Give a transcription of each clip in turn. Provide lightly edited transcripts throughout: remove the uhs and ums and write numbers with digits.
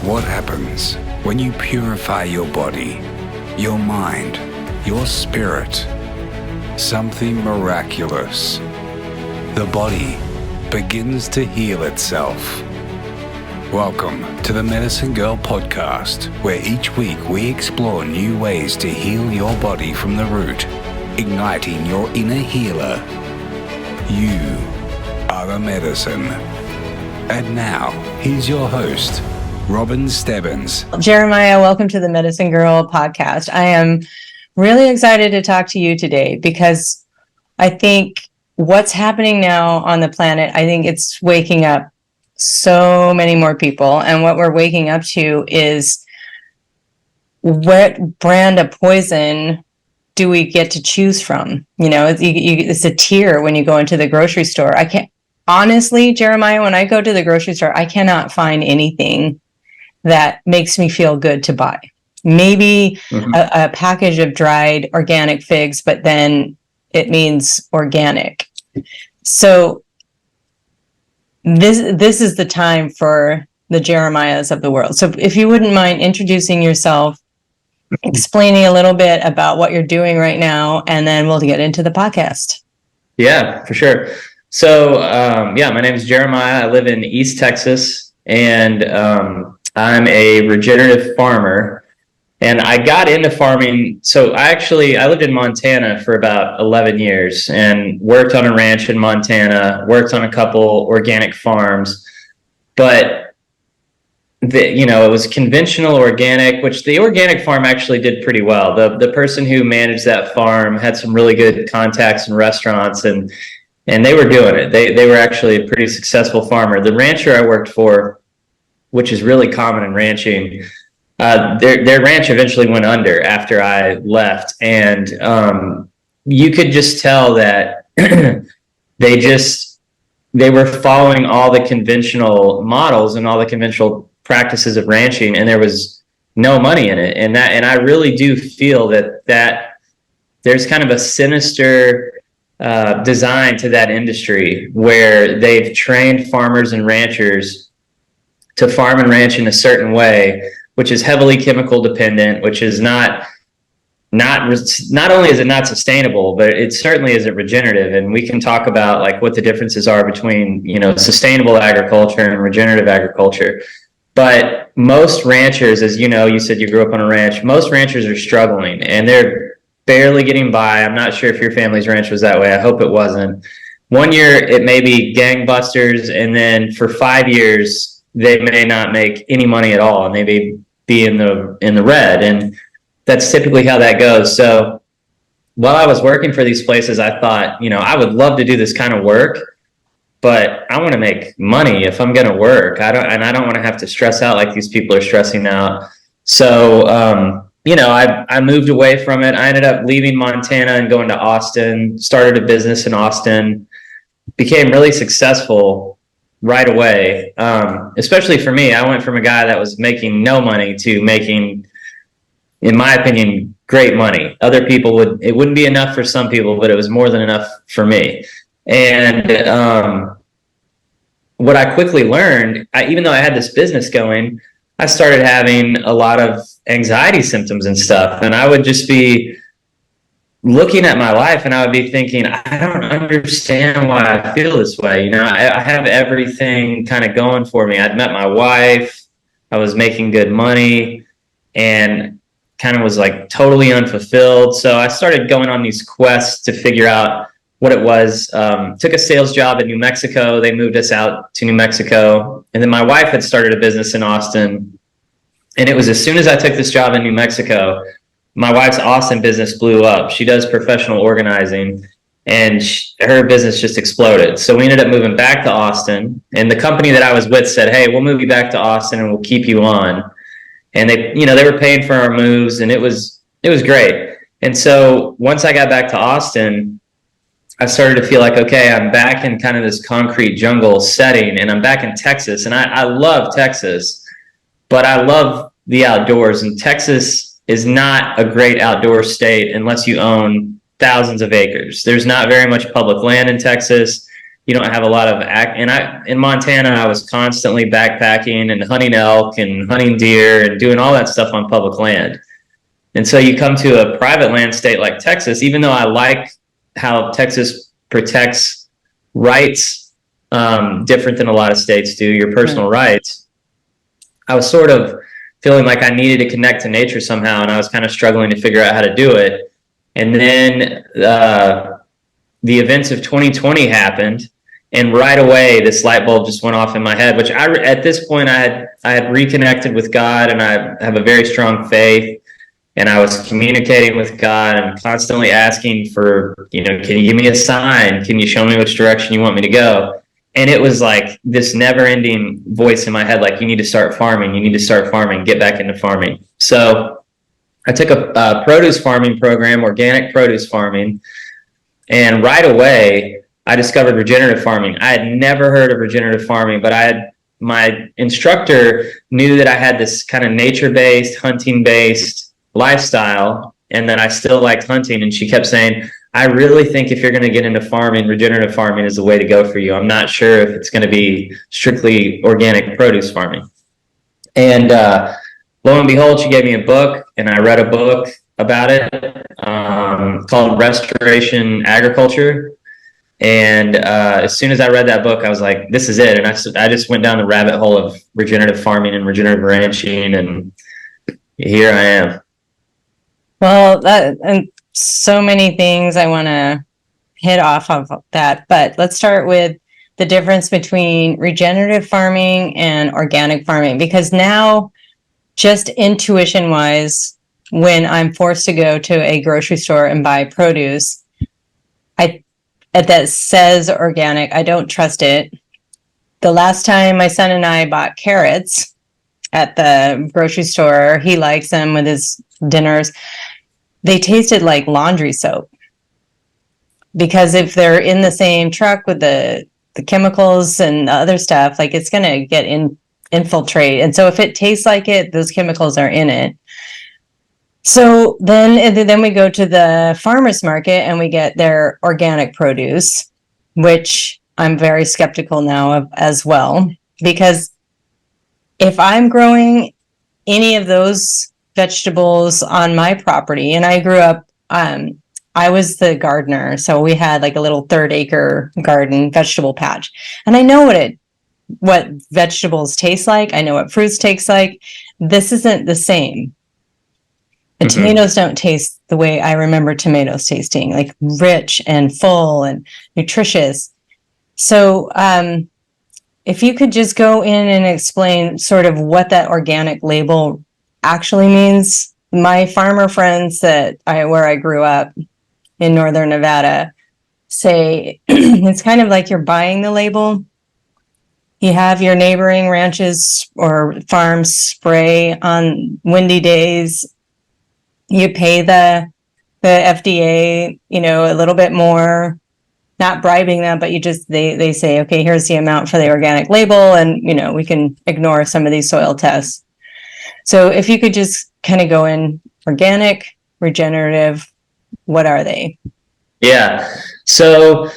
What happens when you purify your body, your mind, your spirit? Something miraculous. The body begins to heal itself. Welcome to the Medicine Girl podcast, where each week we explore new ways to heal your body from the root, igniting your inner healer. You are the medicine. And now, here's your host, Robin Stebbins. Jerimiah, welcome to the Medicine Girl podcast. I am really excited to talk to you today because I think what's happening now on the planet, I think it's waking up so many more people. And what we're waking up to is, what brand of poison do we get to choose from? You know, it's a tier when you go into the grocery store. Honestly, Jerimiah, when I go to the grocery store, I cannot find anything that makes me feel good to buy. Maybe a package of dried organic figs, but then it means organic. So this is the time for the Jeremiahs of the world. So if you wouldn't mind introducing yourself, explaining a little bit about what you're doing right now, and then we'll get into the podcast. Yeah, for sure. So, my name is Jerimiah. I live in East Texas, and I'm a regenerative farmer. And I got into farming. So I lived in Montana for about 11 years and worked on a ranch in Montana, worked on a couple organic farms. But it was conventional organic, which the organic farm actually did pretty well. The person who managed that farm had some really good contacts in restaurants, and they were doing it. They were actually a pretty successful farmer. The rancher I worked for, which is really common in ranching, their ranch eventually went under after I left. And you could just tell that they were following all the conventional models and all the conventional practices of ranching, and there was no money in it. And I really do feel that there's kind of a sinister design to that industry where they've trained farmers and ranchers to farm and ranch in a certain way, which is heavily chemical dependent, which is not only is it not sustainable, but it certainly isn't regenerative. And we can talk about like what the differences are between, sustainable agriculture and regenerative agriculture. But most ranchers, as you know, you said you grew up on a ranch, most ranchers are struggling and they're barely getting by. I'm not sure if your family's ranch was that way. I hope it wasn't. One year it may be gangbusters, and then for 5 years they may not make any money at all, and they may be in the red. And that's typically how that goes. So while I was working for these places, I thought, I would love to do this kind of work, but I want to make money if I'm going to work. I don't want to have to stress out like these people are stressing out. So I moved away from it. I ended up leaving Montana and going to Austin, started a business in Austin, became really successful right away. Especially for me, I went from a guy that was making no money to making, in my opinion, great money. Other people it wouldn't be enough for some people, but it was more than enough for me. And what I quickly learned, even though I had this business going, I started having a lot of anxiety symptoms and stuff. And I would just be looking at my life and I would be thinking, I don't understand why I feel this way. I have everything kind of going for me. I'd met my wife, I was making good money, and kind of was like totally unfulfilled. So I started going on these quests to figure out what it was. Took a sales job in New Mexico. They moved us out to New Mexico. And then my wife had started a business in Austin. And it was as soon as I took this job in New Mexico, my wife's Austin business blew up. She does professional organizing, and her business just exploded. So we ended up moving back to Austin. And the company that I was with said, hey, we'll move you back to Austin and we'll keep you on. And they were paying for our moves, and it was great. And so once I got back to Austin, I started to feel like, okay, I'm back in kind of this concrete jungle setting, and I'm back in Texas. And I love Texas, but I love the outdoors. And Texas is not a great outdoor state unless you own thousands of acres. There's not very much public land in Texas. you don't have a lot of in Montana, I was constantly backpacking and hunting elk and hunting deer and doing all that stuff on public land. And so you come to a private land state like Texas, even though I like how Texas protects rights different than a lot of states do, your personal rights. I was sort of feeling like I needed to connect to nature somehow, and I was kind of struggling to figure out how to do it. And then the events of 2020 happened, and right away this light bulb just went off in my head, which at this point I had reconnected with God, and I have a very strong faith, and I was communicating with God and constantly asking for, can you give me a sign? Can you show me which direction you want me to go? And it was like this never-ending voice in my head, like, you need to start farming, get back into farming. So I took a produce farming program, organic produce farming, and right away I discovered regenerative farming. I had never heard of regenerative farming, but my instructor knew that I had this kind of nature-based, hunting-based lifestyle, and that I still liked hunting, and she kept saying, I really think if you're going to get into farming, regenerative farming is the way to go for you. I'm not sure if it's going to be strictly organic produce farming. And lo and behold, she gave me a book, and I read a book about it called Restoration Agriculture. And as soon as I read that book, I was like, this is it. And I just went down the rabbit hole of regenerative farming and regenerative ranching, and here I am. Well, and so many things I want to hit off of that, but let's start with the difference between regenerative farming and organic farming, because now, just intuition wise, when I'm forced to go to a grocery store and buy produce, that says organic, I don't trust it. The last time my son and I bought carrots at the grocery store, he likes them with his dinners. They tasted like laundry soap, because if they're in the same truck with the chemicals and the other stuff, like, it's going to get infiltrate. And so if it tastes like it, those chemicals are in it. So then we go to the farmer's market and we get their organic produce, which I'm very skeptical now of as well, because if I'm growing any of those vegetables on my property, and I grew up, I was the gardener, so we had like a little 3rd-acre garden vegetable patch, and I know what vegetables taste like. I know what fruits taste like. This isn't the same. The tomatoes don't taste the way I remember tomatoes tasting, like rich and full and nutritious. So if you could just go in and explain sort of what that organic label actually means. My farmer friends where I grew up in northern Nevada say it's kind of like you're buying the label. You have your neighboring ranches or farms spray on windy days. You pay the FDA, a little bit more, not bribing them, but they say, okay, here's the amount for the organic label, and we can ignore some of these soil tests. So if you could just kind of go in organic, regenerative, what are they? Yeah. So,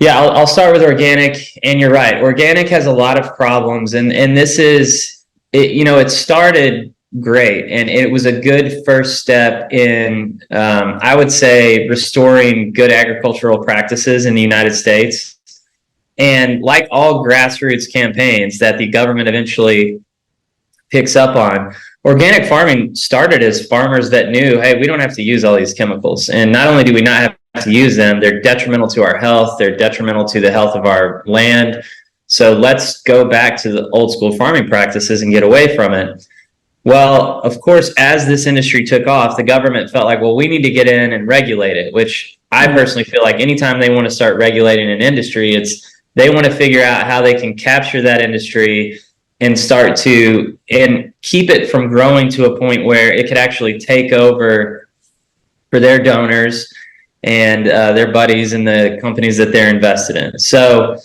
I'll start with organic, and you're right. Organic has a lot of problems, and this is, it started great, and it was a good first step in, I would say, restoring good agricultural practices in the United States. And like all grassroots campaigns that the government eventually picks up on, organic farming started as farmers that knew, hey, we don't have to use all these chemicals. And not only do we not have to use them, they're detrimental to our health, they're detrimental to the health of our land. So let's go back to the old school farming practices and get away from it. Well, of course, as this industry took off, the government felt like, well, we need to get in and regulate it, which I personally feel like anytime they want to start regulating an industry, they want to figure out how they can capture that industry and start to keep it from growing to a point where it could actually take over for their donors and their buddies and the companies that they're invested in. So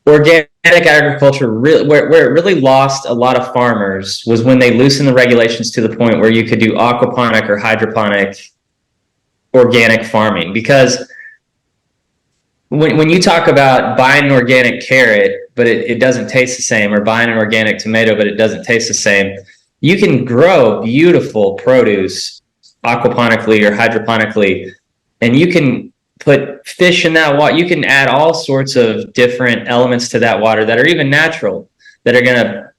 organic agriculture, where it really lost a lot of farmers was when they loosened the regulations to the point where you could do aquaponic or hydroponic organic farming. Because when you talk about buying an organic carrot, but it doesn't taste the same, or buying an organic tomato, but it doesn't taste the same, you can grow beautiful produce aquaponically or hydroponically, and you can put fish in that water. You can add all sorts of different elements to that water that are even natural, that are going to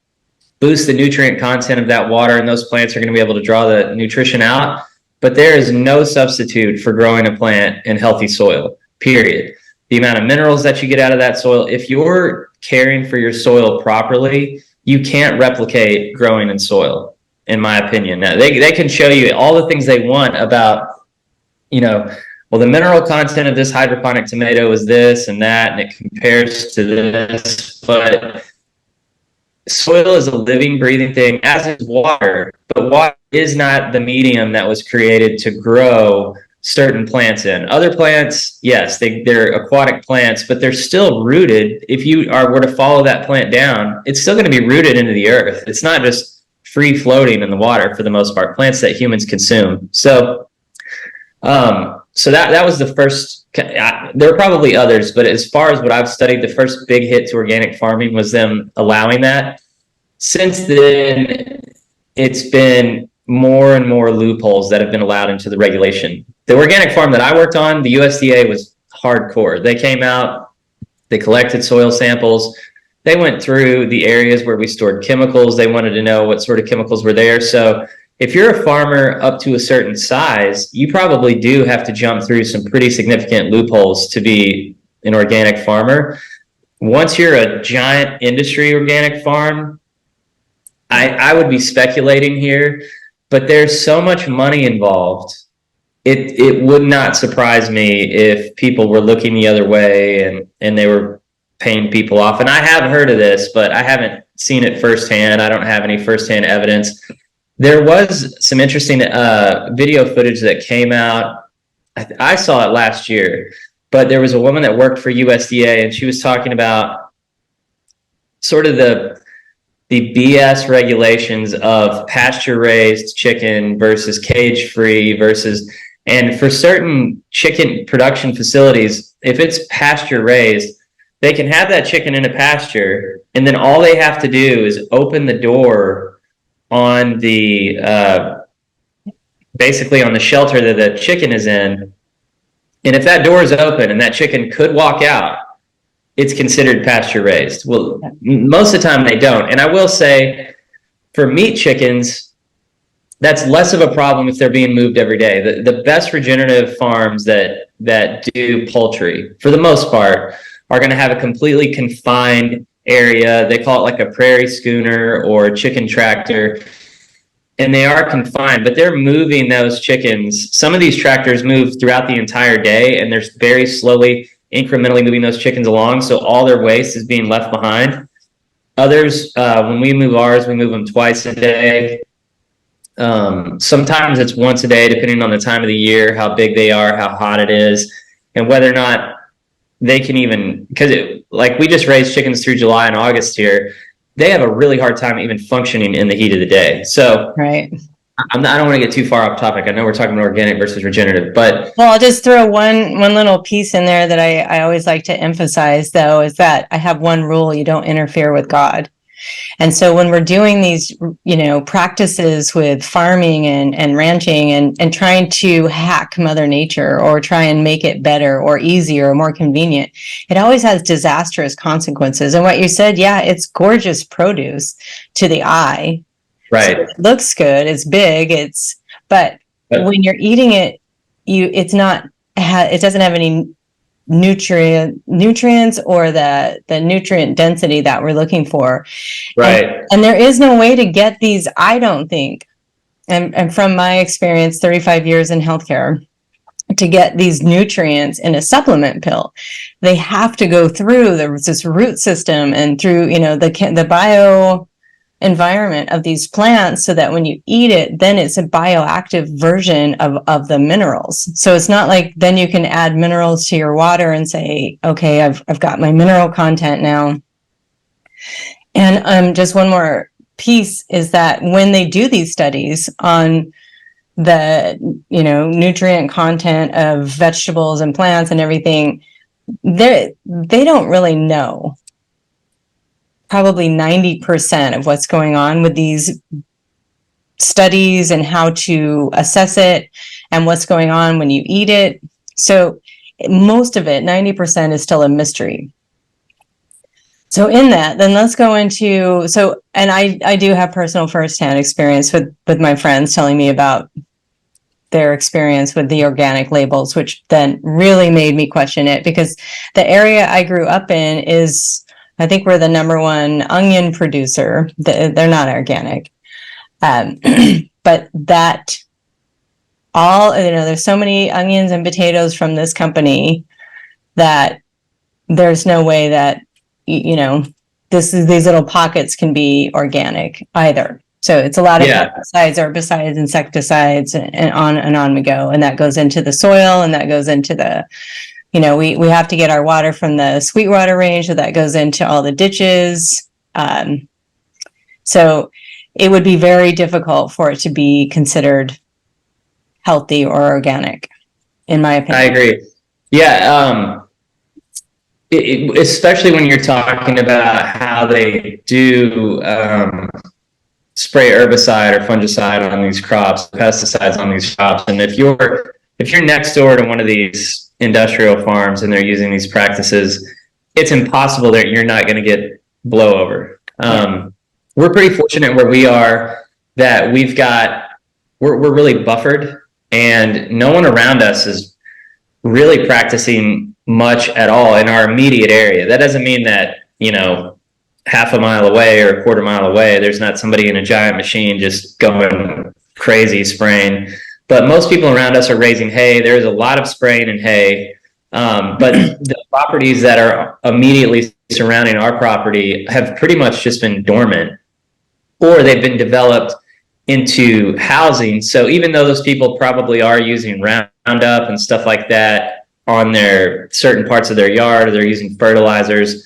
boost the nutrient content of that water, and those plants are going to be able to draw the nutrition out. But there is no substitute for growing a plant in healthy soil, period. The amount of minerals that you get out of that soil, if you're caring for your soil properly, you can't replicate growing in soil, in my opinion. Now, they can show you all the things they want about, well, the mineral content of this hydroponic tomato is this and that, and it compares to this, but soil is a living, breathing thing, as is water, but water is not the medium that was created to grow certain plants in. Other plants, yes, they're aquatic plants, but they're still rooted. If you were to follow that plant down, it's still going to be rooted into the earth. It's not just free floating in the water for the most part, plants that humans consume. So that was the first. There are probably others, but as far as what I've studied, the first big hit to organic farming was them allowing that. Since then, it's been more and more loopholes that have been allowed into the regulation. The organic farm that I worked on, the USDA was hardcore. They came out, they collected soil samples, they went through the areas where we stored chemicals. They wanted to know what sort of chemicals were there. So if you're a farmer up to a certain size, you probably do have to jump through some pretty significant loopholes to be an organic farmer. Once you're a giant industry organic farm, I would be speculating here, but there's so much money involved. It would not surprise me if people were looking the other way and they were paying people off. And I have heard of this, but I haven't seen it firsthand. I don't have any firsthand evidence. There was some interesting video footage that came out. I saw it last year, but there was a woman that worked for USDA, and she was talking about sort of the BS regulations of pasture-raised chicken versus cage-free versus, and for certain chicken production facilities, if it's pasture-raised, they can have that chicken in a pasture, and then all they have to do is open the door on the basically on the shelter that the chicken is in, and if that door is open and that chicken could walk out, it's considered pasture raised. Well, most of the time they don't. And I will say, for meat chickens, that's less of a problem if they're being moved every day. The best regenerative farms that do poultry, for the most part, are going to have a completely confined area. They call it like a prairie schooner or a chicken tractor. And they are confined, but they're moving those chickens. Some of these tractors move throughout the entire day, and they're very slowly, incrementally moving those chickens along, so all their waste is being left behind. Others, when we move ours, we move them twice a day. Sometimes it's once a day, depending on the time of the year, how big they are, how hot it is, and whether or not they can even, because like we just raised chickens through July and August here, they have a really hard time even functioning in the heat of the day. So Right. I don't want to get too far off topic. I know we're talking about organic versus regenerative, but Well, I'll just throw one little piece in there that I always like to emphasize, though, is that I have one rule: you don't interfere with God. And so when we're doing these, practices with farming and ranching and trying to hack Mother Nature or try and make it better or easier or more convenient, it always has disastrous consequences. And what you said, yeah, it's gorgeous produce to the eye. right. So it looks good. It's big. But when you're eating it, it doesn't have any nutrients or the nutrient density that we're looking for. Right. And there is no way to get these, I don't think, and from my experience, 35 years in healthcare, to get these nutrients in a supplement pill. They have to go through this root system and through, the bio environment of these plants, so that when you eat it, then it's a bioactive version of the minerals. So it's not like then you can add minerals to your water and say, okay, I've got my mineral content now. And just one more piece is that when they do these studies on the nutrient content of vegetables and plants and everything, they don't really know probably 90% of what's going on with these studies and how to assess it and what's going on when you eat it. So most of it, 90%, is still a mystery. So in that, then let's go into, and I do have personal firsthand experience with my friends telling me about their experience with the organic labels, which then really made me question it, because the area I grew up in is, I think we're the #1 onion producer. They're not organic. But that there's so many onions and potatoes from this company that there's no way that, these little pockets can be organic either. So it's a lot of pesticides, herbicides, insecticides, and on we go. And that goes into the soil, and that goes into the, we have to get our water from the Sweetwater range, so that goes into all the ditches. So it would be very difficult for it to be considered healthy or organic, in my opinion. I agree. Yeah. Especially when you're talking about how they do spray herbicide or fungicide on these crops, pesticides on these crops. And if you're next door to one of these industrial farms and they're using these practices, it's impossible that you're not going to get blowover. We're pretty fortunate where we are that we're really buffered, and no one around us is really practicing much at all in our immediate area. That doesn't mean that, half a mile away or a quarter mile away, there's not somebody in a giant machine just going crazy spraying. But most people around us are raising hay. There's a lot of spraying in hay. But the properties that are immediately surrounding our property have pretty much just been dormant, or they've been developed into housing. So even though those people probably are using Roundup and stuff like that on their certain parts of their yard, or they're using fertilizers,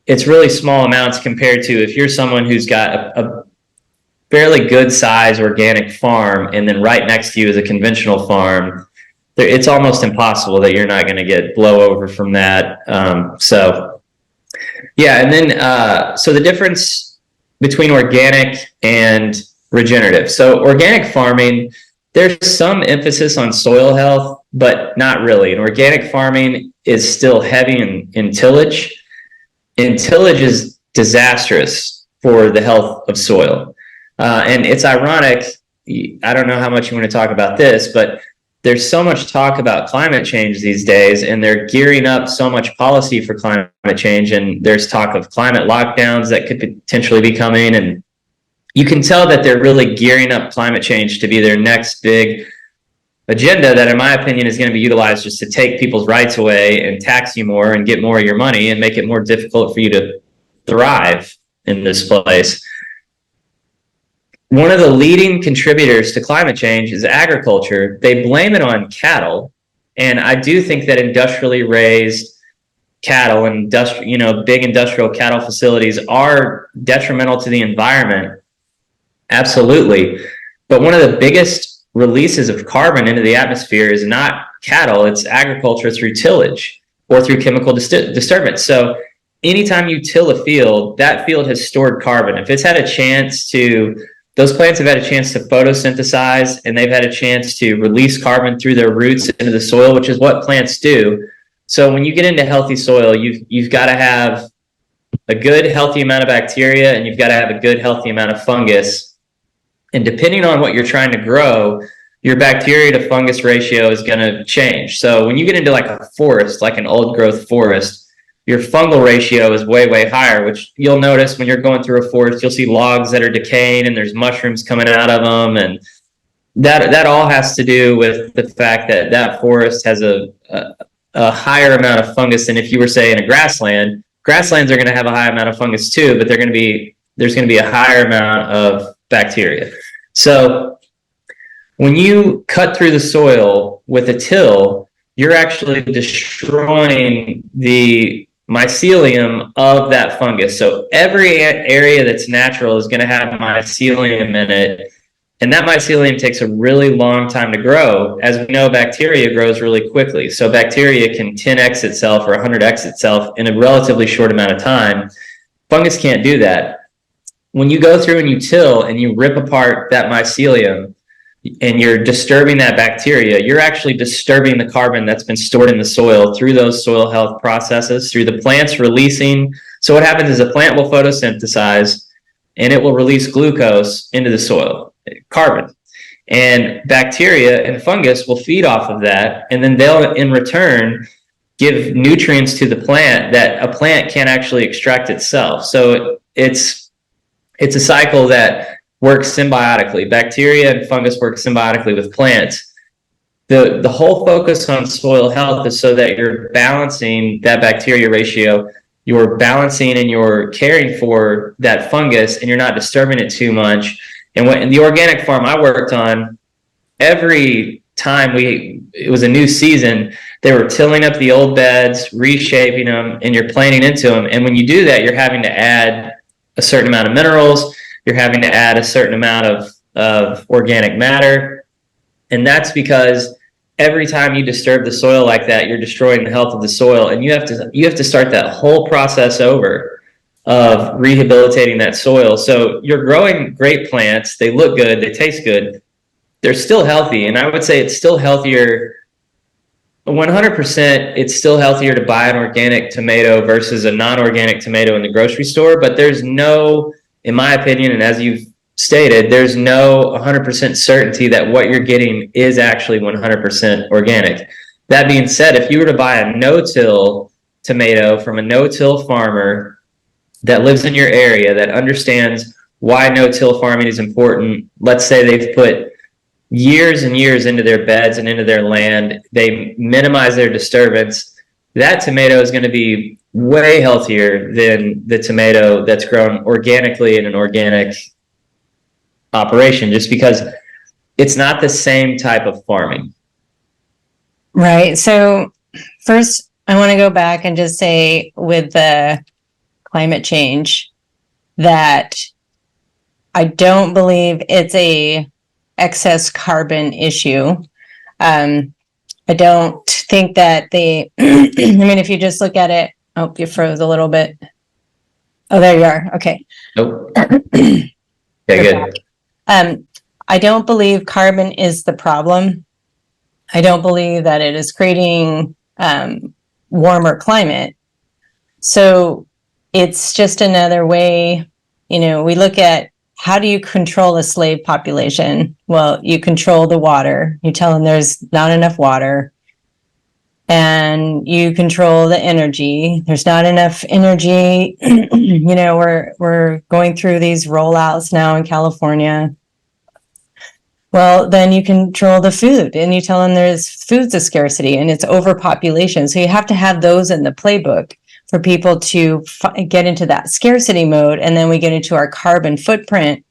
it's really small amounts compared to if you're someone who's got a fairly good size organic farm, and then right next to you is a conventional farm. It's almost impossible that you're not going to get blowover from that. So the difference between organic and regenerative. So organic farming, there's some emphasis on soil health, but not really. And organic farming is still heavy in tillage. And tillage is disastrous for the health of soil. And it's ironic, I don't know how much you want to talk about this, but there's so much talk about climate change these days, and they're gearing up so much policy for climate change. And there's talk of climate lockdowns that could potentially be coming. And you can tell that they're really gearing up climate change to be their next big agenda that, in my opinion, is going to be utilized just to take people's rights away and tax you more and get more of your money and make it more difficult for you to thrive in this place. One of the leading contributors to climate change is agriculture. They blame it on cattle. And I do think that industrially raised cattle and big industrial cattle facilities are detrimental to the environment. Absolutely. But one of the biggest releases of carbon into the atmosphere is not cattle, it's agriculture through tillage or through chemical disturbance. So anytime you till a field, that field has stored carbon. If it's had a chance to, those plants have had a chance to photosynthesize, and they've had a chance to release carbon through their roots into the soil, which is what plants do. So when you get into healthy soil, you've got to have a good healthy amount of bacteria, and you've got to have a good healthy amount of fungus. And depending on what you're trying to grow, your bacteria to fungus ratio is going to change. So when you get into like a forest, like an old growth forest, your fungal ratio is way, way higher, which you'll notice when you're going through a forest. You'll see logs that are decaying and there's mushrooms coming out of them. And that all has to do with the fact that that forest has a higher amount of fungus than if you were, say, in a grassland. Grasslands are going to have a high amount of fungus too, but there's going to be a higher amount of bacteria. So when you cut through the soil with a till, you're actually destroying the mycelium of that fungus. So every area that's natural is going to have mycelium in it. And that mycelium takes a really long time to grow. As we know, bacteria grows really quickly. So bacteria can 10x itself or 100x itself in a relatively short amount of time. Fungus can't do that. When you go through and you till and you rip apart that mycelium and you're disturbing that bacteria, you're actually disturbing the carbon that's been stored in the soil through those soil health processes, through the plants releasing. So what happens is a plant will photosynthesize and it will release glucose into the soil, carbon. And bacteria and fungus will feed off of that, and then they'll, in return, give nutrients to the plant that a plant can't actually extract itself. So it's a cycle that works symbiotically. Bacteria and fungus work symbiotically with plants. The whole focus on soil health is so that you're balancing that bacteria ratio, you're balancing and you're caring for that fungus, and you're not disturbing it too much. And in the organic farm I worked on, every time it was a new season, they were tilling up the old beds, reshaping them, and you're planting into them. And when you do that, you're having to add a certain amount of minerals, you're having to add a certain amount of organic matter. And that's because every time you disturb the soil like that, you're destroying the health of the soil. And you have to start that whole process over of rehabilitating that soil. So you're growing great plants, they look good, they taste good, they're still healthy. And I would say it's still healthier, 100%, it's still healthier to buy an organic tomato versus a non-organic tomato in the grocery store. But there's no, in my opinion, and as you've stated, there's no 100% certainty that what you're getting is actually 100% organic. That being said, if you were to buy a no-till tomato from a no-till farmer that lives in your area, that understands why no-till farming is important, let's say they've put years and years into their beds and into their land, they minimize their disturbance, that tomato is going to be way healthier than the tomato that's grown organically in an organic operation, just because it's not the same type of farming. Right. So first, I want to go back and just say, with the climate change, that I don't believe it's a excess carbon issue. I don't think that I mean, if you just look at it, oh, you froze a little bit. Oh, there you are. Okay. Nope. Okay, good. I don't believe carbon is the problem. I don't believe that it is creating warmer climate. So it's just another way, we look at, how do you control a slave population? Well, you control the water. You tell them there's not enough water. And you control the energy. There's not enough energy. We're going through these rollouts now in California. Well, then you control the food, and you tell them there's food's a scarcity and it's overpopulation. So you have to have those in the playbook for people to get into that scarcity mode. And then we get into our carbon footprint.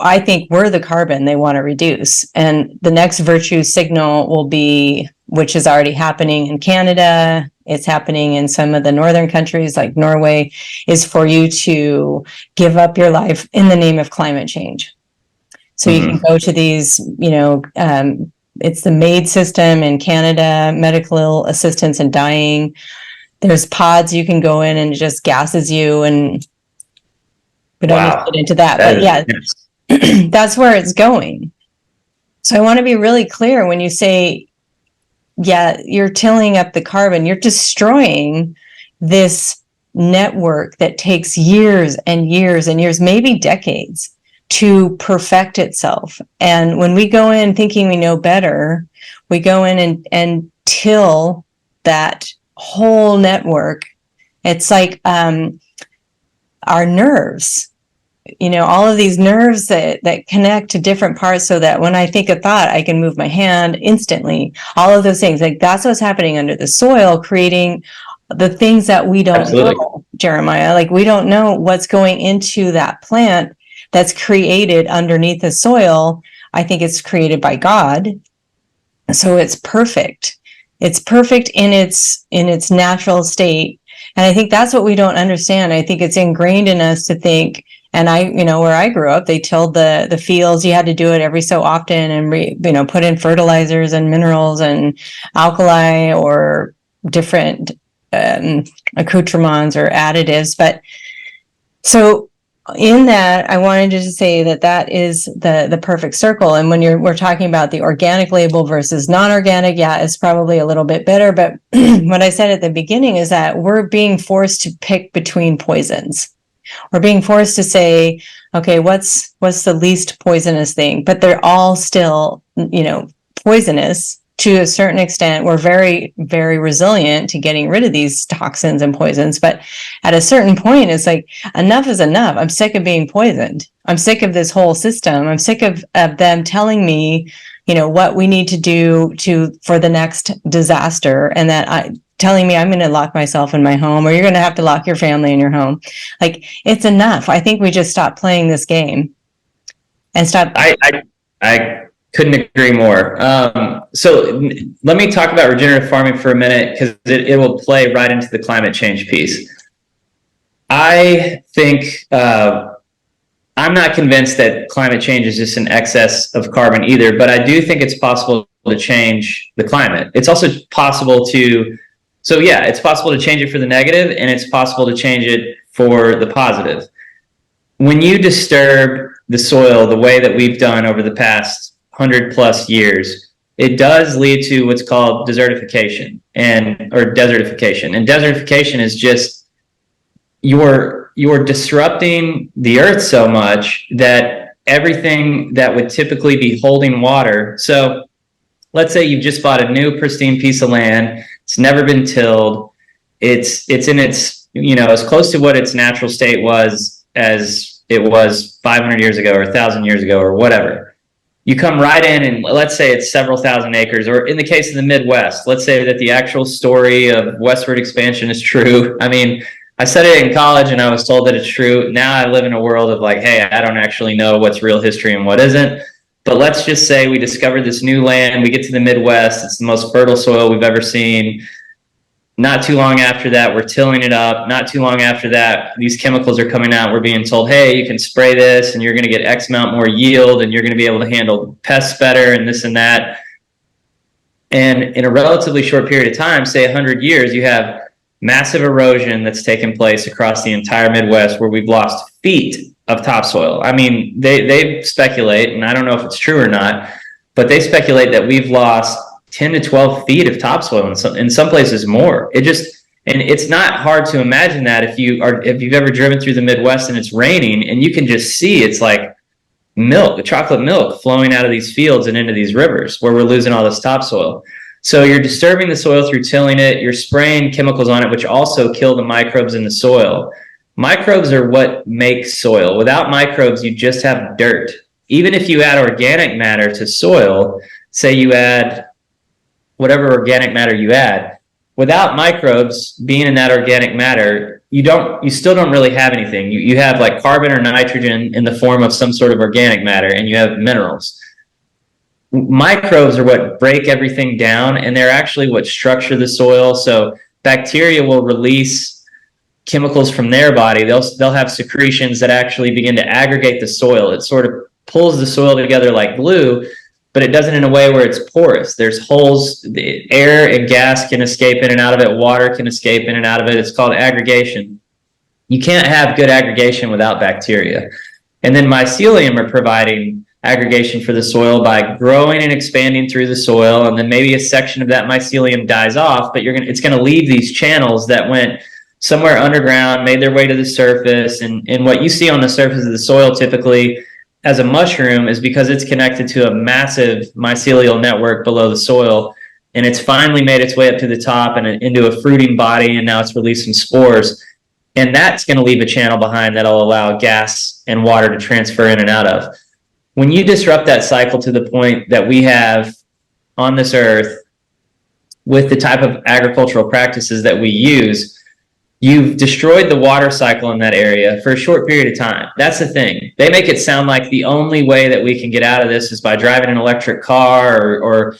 I think we're the carbon they want to reduce. And the next virtue signal will be, which is already happening in Canada, it's happening in some of the northern countries like Norway, is for you to give up your life in the name of climate change. So you can go to these, it's the MAID system in Canada, medical assistance in dying. There's pods you can go in and it just gases you, and we don't need to get into that. But yeah, that's where it's going. So I want to be really clear when you say, yeah, you're tilling up the carbon, you're destroying this network that takes years and years and years, maybe decades, to perfect itself. And when we go in thinking we know better, we go in and till that whole network. It's like our nerves, all of these nerves that connect to different parts, so that when I think a thought, I can move my hand instantly. All of those things, like that's what's happening under the soil, creating the things that we don't know, Jeremiah. Like we don't know what's going into that plant that's created underneath the soil. I think it's created by God. So it's perfect. It's perfect in its natural state. And I think that's what we don't understand. I think it's ingrained in us to think, and where I grew up, they tilled the fields. You had to do it every so often and put in fertilizers and minerals and alkali or different accoutrements or additives. But so in that, I wanted to say that is the perfect circle. And when we're talking about the organic label versus non-organic, yeah, it's probably a little bit better. But what I said at the beginning is that we're being forced to pick between poisons. We're being forced to say, okay, what's the least poisonous thing? But they're all still, poisonous to a certain extent. We're very, very resilient to getting rid of these toxins and poisons. But at a certain point, it's like, enough is enough. I'm sick of being poisoned. I'm sick of this whole system. I'm sick of them telling me, what we need to do for the next disaster, and that telling me I'm going to lock myself in my home, or you're going to have to lock your family in your home. Like, it's enough. I think we just stop playing this game and stop. I couldn't agree more. So let me talk about regenerative farming for a minute, because it will play right into the climate change piece. I think I'm not convinced that climate change is just an excess of carbon either, but I do think it's possible to change the climate. It's also possible it's possible to change it for the negative, and it's possible to change it for the positive. When you disturb the soil the way that we've done over the past 100+ years, it does lead to what's called desertification or desertification. And desertification is just you're disrupting the earth so much that everything that would typically be holding water. So let's say you've just bought a new pristine piece of land. It's never been tilled. It's in its, as close to what its natural state was as it was 500 years ago or 1,000 years ago or whatever. You come right in, and let's say it's several thousand acres, or in the case of the Midwest, let's say that the actual story of westward expansion is true. I mean, I studied it in college and I was told that it's true. Now I live in a world of like, hey, I don't actually know what's real history and what isn't. But let's just say we discovered this new land. We get to the Midwest. It's the most fertile soil we've ever seen. Not too long after that, we're tilling it up. Not too long after that, these chemicals are coming out. We're being told, hey, you can spray this and you're going to get X amount more yield, and you're going to be able to handle pests better and this and that. And in a relatively short period of time, say 100 years, you have massive erosion that's taken place across the entire Midwest, where we've lost feet of topsoil. I mean, they speculate, and I don't know if it's true or not, but they speculate that we've lost 10 to 12 feet of topsoil, in some places more. And it's not hard to imagine that if you've ever driven through the Midwest and it's raining, and you can just see it's like chocolate milk flowing out of these fields and into these rivers where we're losing all this topsoil. So you're disturbing the soil through tilling it. You're spraying chemicals on it, which also kill the microbes in the soil. Microbes are what makes soil. Without microbes, you just have dirt. Even if you add organic matter to soil, say you add whatever organic matter you add, without microbes being in that organic matter, you still don't really have anything. You have like carbon or nitrogen in the form of some sort of organic matter, and you have minerals. Microbes are what break everything down, and they're actually what structure the soil. So bacteria will release chemicals from their body. They'll have secretions that actually begin to aggregate the soil. It sort of pulls the soil together like glue, but it does it in a way where it's porous. There's holes, the air and gas can escape in and out of it. Water can escape in and out of it. It's called aggregation. You can't have good aggregation without bacteria. And then mycelium are providing aggregation for the soil by growing and expanding through the soil. And then maybe a section of that mycelium dies off, but it's going to leave these channels that went somewhere underground, made their way to the surface. And what you see on the surface of the soil typically as a mushroom is because it's connected to a massive mycelial network below the soil, and it's finally made its way up to the top and into a fruiting body, and now it's releasing spores. And that's going to leave a channel behind that'll allow gas and water to transfer in and out of. When you disrupt that cycle to the point that we have on this earth with the type of agricultural practices that we use, you've destroyed the water cycle in that area for a short period of time. That's the thing. They make it sound like the only way that we can get out of this is by driving an electric car, or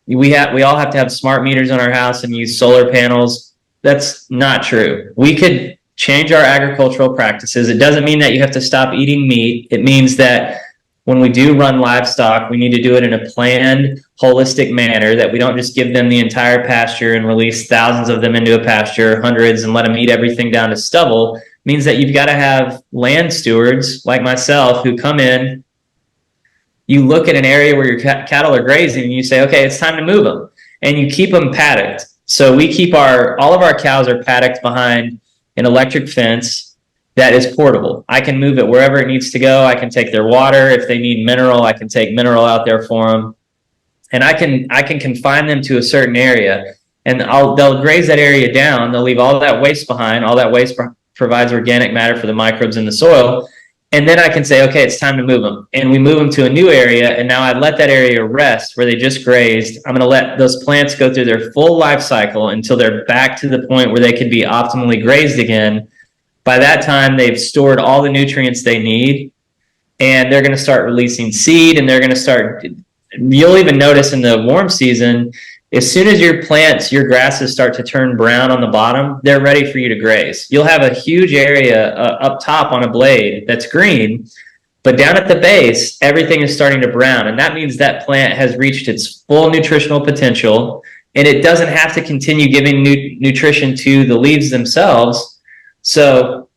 we all have to have smart meters on our house and use solar panels. That's not true. We could change our agricultural practices. It doesn't mean that you have to stop eating meat. It means that when we do run livestock, we need to do it in a planned, holistic manner, that we don't just give them the entire pasture and release thousands of them into a pasture, hundreds, and let them eat everything down to stubble. It means that you've got to have land stewards like myself who come in. You look at an area where your cattle are grazing and you say, okay, it's time to move them. And you keep them paddocked. So we keep all of our cows are paddocked behind an electric fence that is portable. I can move it wherever it needs to go. I can take their water. If they need mineral, I can take mineral out there for them. And I can confine them to a certain area, and they'll graze that area down. They'll leave all that waste behind. All that waste provides organic matter for the microbes in the soil. And then I can say, okay, it's time to move them. And we move them to a new area. And now I let that area rest where they just grazed. I'm going to let those plants go through their full life cycle until they're back to the point where they can be optimally grazed again. By that time, they've stored all the nutrients they need, and they're going to start releasing seed, and they're going to start, you'll even notice in the warm season, as soon as your grasses start to turn brown on the bottom, they're ready for you to graze. You'll have a huge area up top on a blade that's green, but down at the base, everything is starting to brown. And that means that plant has reached its full nutritional potential, and it doesn't have to continue giving nutrition to the leaves themselves. So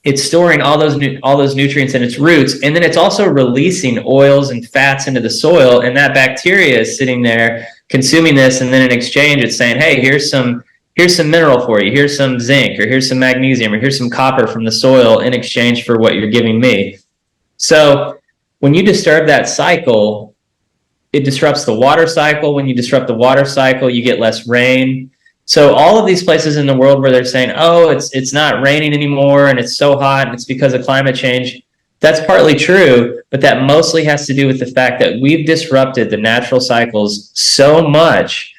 it's storing all those nutrients in its roots, and then it's also releasing oils and fats into the soil, and that bacteria is sitting there consuming this, and then in exchange it's saying, hey, here's some mineral for you, here's some zinc, or here's some magnesium, or here's some copper from the soil in exchange for what you're giving me. So when you disturb that cycle, it disrupts the water cycle. When you disrupt the water cycle, you get less rain. So all of these places in the world where they're saying, oh, it's not raining anymore and it's so hot and it's because of climate change, that's partly true, but that mostly has to do with the fact that we've disrupted the natural cycles so much,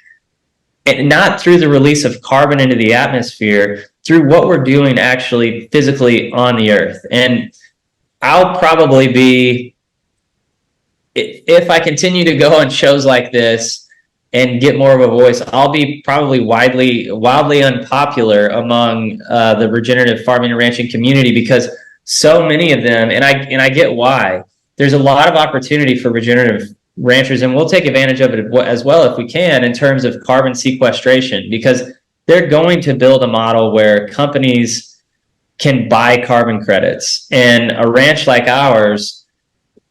and not through the release of carbon into the atmosphere, through what we're doing actually physically on the earth. And I'll probably be, if I continue to go on shows like this and get more of a voice, I'll be probably wildly unpopular among the regenerative farming and ranching community, because so many of them, and I get why, there's a lot of opportunity for regenerative ranchers, and we'll take advantage of it as well if we can, in terms of carbon sequestration, because they're going to build a model where companies can buy carbon credits. And a ranch like ours,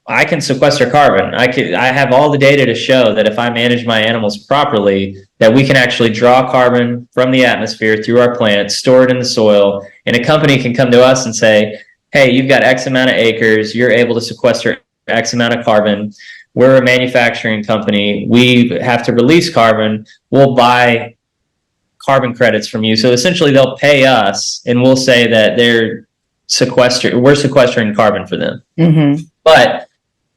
I can sequester carbon. I have all the data to show that if I manage my animals properly, that we can actually draw carbon from the atmosphere through our plants, store it in the soil, and a company can come to us and say, hey, you've got X amount of acres, you're able to sequester X amount of carbon. We're a manufacturing company. We have to release carbon. We'll buy carbon credits from you. So essentially they'll pay us, and we'll say that we're sequestering carbon for them. Mm-hmm. But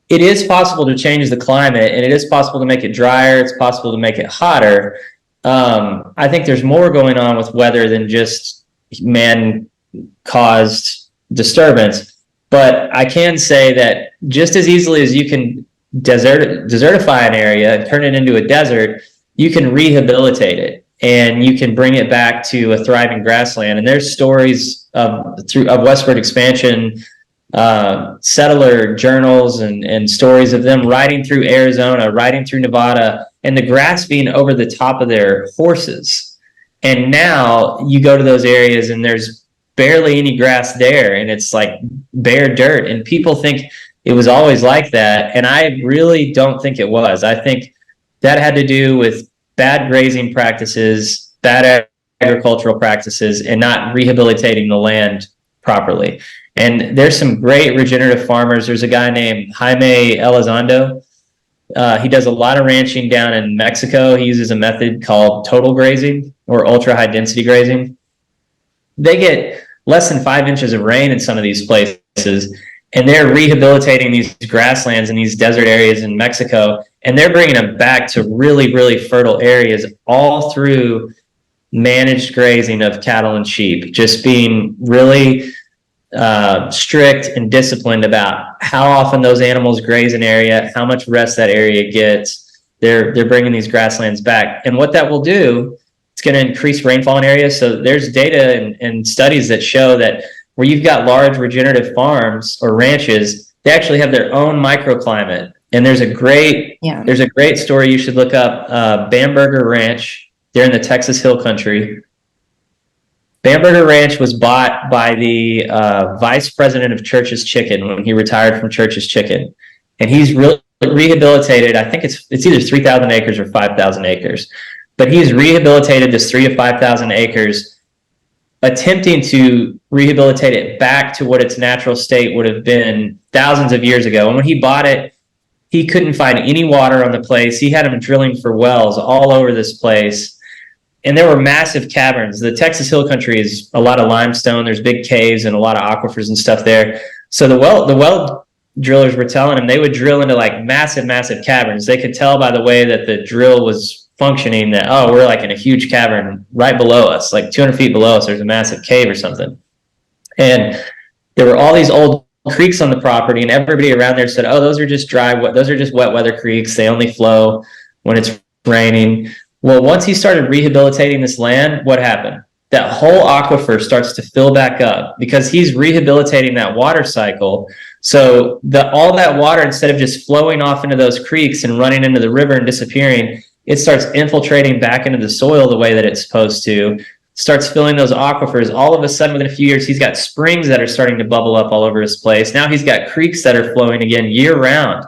it is possible to change the climate, and it is possible to make it drier. It's possible to make it hotter. I think there's more going on with weather than just man-caused disturbance. But I can say that just as easily as you can desertify an area and turn it into a desert, you can rehabilitate it, and you can bring it back to a thriving grassland. And there's stories of westward expansion, settler journals and stories of them riding through Arizona, riding through Nevada, and the grass being over the top of their horses. And now you go to those areas and there's barely any grass there, and it's like bare dirt, and people think it was always like that, and I really don't think it was. I think that had to do with bad grazing practices, bad agricultural practices, and not rehabilitating the land properly. And there's some great regenerative farmers. There's a guy named Jaime Elizondo. He does a lot of ranching down in Mexico. He uses a method called total grazing or ultra high density grazing. They get less than 5 inches of rain in some of these places, and they're rehabilitating these grasslands in these desert areas in Mexico, and they're bringing them back to really, really fertile areas, all through managed grazing of cattle and sheep, just being really strict and disciplined about how often those animals graze an area, how much rest that area gets. They're bringing these grasslands back. And what that will do, It's going to increase rainfall in areas. So there's data and studies that show that where you've got large regenerative farms or ranches, they actually have their own microclimate. And there's a great story you should look up, Bamberger Ranch. They're in the Texas Hill Country. Bamberger Ranch was bought by the vice president of Church's Chicken when he retired from Church's Chicken. And he's really rehabilitated, I think it's either 3,000 acres or 5,000 acres. But he's rehabilitated this 3,000 to 5,000 acres, attempting to rehabilitate it back to what its natural state would have been thousands of years ago. And when he bought it, he couldn't find any water on the place. He had them drilling for wells all over this place. And there were massive caverns. The Texas Hill Country is a lot of limestone. There's big caves and a lot of aquifers and stuff there. So the well drillers were telling him they would drill into like massive caverns. They could tell by the way that the drill was functioning that, oh, we're like in a huge cavern right below us, like 200 feet below us, there's a massive cave or something. And there were all these old creeks on the property, and everybody around there said, oh, those are just wet weather creeks. They only flow when it's raining. Well, once he started rehabilitating this land, what happened? That whole aquifer starts to fill back up because he's rehabilitating that water cycle. So all that water, instead of just flowing off into those creeks and running into the river and disappearing, it starts infiltrating back into the soil the way that it's supposed to, starts filling those aquifers. All of a sudden, within a few years, he's got springs that are starting to bubble up all over his place. Now he's got creeks that are flowing again year-round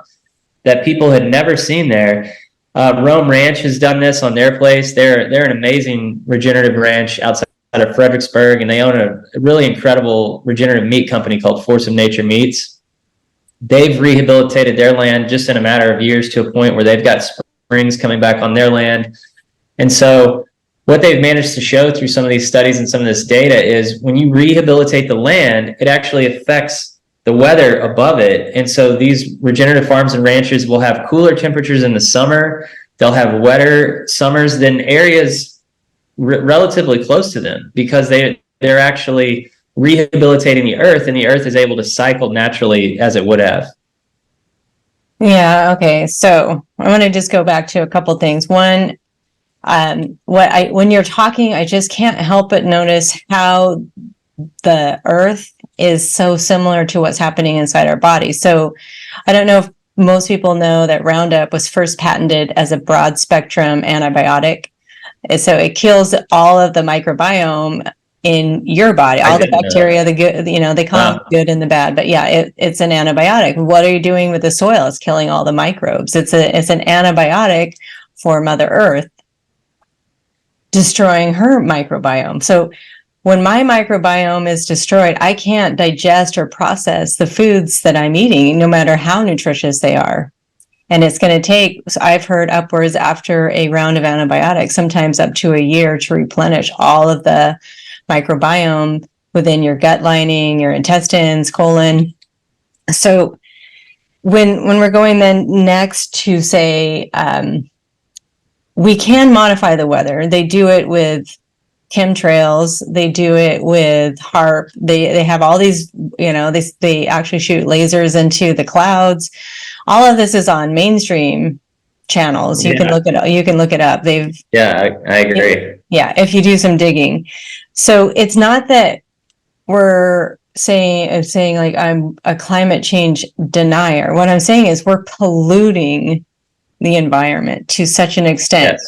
that people had never seen there. Rome Ranch has done this on their place. They're an amazing regenerative ranch outside of Fredericksburg, and they own a really incredible regenerative meat company called Force of Nature Meats. They've rehabilitated their land just in a matter of years to a point where they've got springs coming back on their land. And so what they've managed to show through some of these studies and some of this data is when you rehabilitate the land, it actually affects the weather above it. And so these regenerative farms and ranches will have cooler temperatures in the summer. They'll have wetter summers than areas relatively close to them because they're actually rehabilitating the earth, and the earth is able to cycle naturally as it would have. Yeah. Okay. So I want to just go back to a couple things. One, when you're talking, I just can't help but notice how the earth is so similar to what's happening inside our body. So I don't know if most people know that Roundup was first patented as a broad spectrum antibiotic. So it kills all of the microbiome in your body, all the bacteria, the good, they call it good and the bad, but yeah, it's an antibiotic. What are you doing with the soil? It's killing all the microbes. It's an antibiotic for Mother Earth, destroying her microbiome. So when my microbiome is destroyed, I can't digest or process the foods that I'm eating, no matter how nutritious they are. And it's going to take, I've heard upwards after a round of antibiotics, sometimes up to a year to replenish all of the microbiome within your gut lining, your intestines, colon. So when we're going then next to say, we can modify the weather. They do it with chemtrails. They do it with HARP. They have all these, they actually shoot lasers into the clouds. All of this is on mainstream channels. You can look it up. You can look it up. I agree. Yeah, if you do some digging. So it's not that we're saying like I'm a climate change denier. What I'm saying is we're polluting the environment to such an extent.